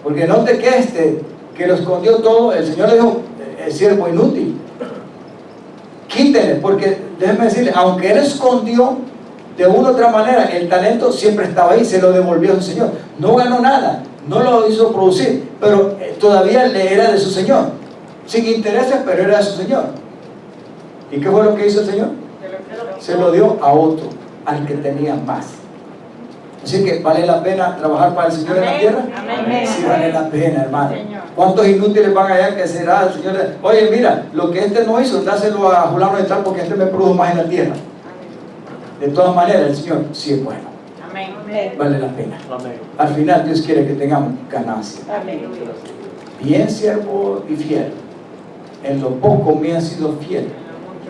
Porque note que lo escondió todo, el Señor le dijo, el siervo inútil, quítenle, porque déjenme decirle, aunque Él escondió de una u otra manera, el talento siempre estaba ahí, se lo devolvió a su Señor. No ganó nada, no lo hizo producir, pero todavía le era de su Señor. sin intereses, pero era de su Señor. ¿Y qué fue lo que hizo el Señor? Se lo dio a otro, al que tenía más. Así que ¿vale la pena trabajar para el Señor en la tierra? Amén. Sí vale la pena, hermano. Señor. ¿Cuántos inútiles van allá que será el Señor? Oye, mira, lo que este no hizo, dáselo a fulano de tal porque este me produjo más en la tierra. De todas maneras, el Señor sí es bueno. Amén. Vale la pena. Amén. Al final Dios quiere que tengamos ganancia. Amén. Bien siervo y fiel. En lo poco me ha sido fiel.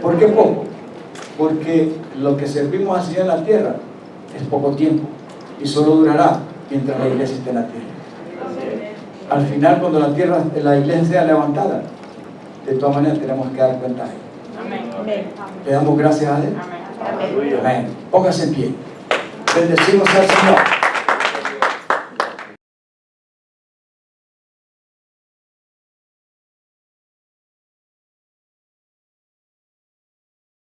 ¿Por qué poco? Porque lo que servimos al Señor en la tierra es poco tiempo y solo durará mientras la iglesia esté en la tierra. Al final, cuando la iglesia sea levantada, de todas maneras tenemos que dar cuenta de él. Amén. Amén. Le damos gracias a él. Amén. Amén. Póngase en pie. Bendecimos al Señor.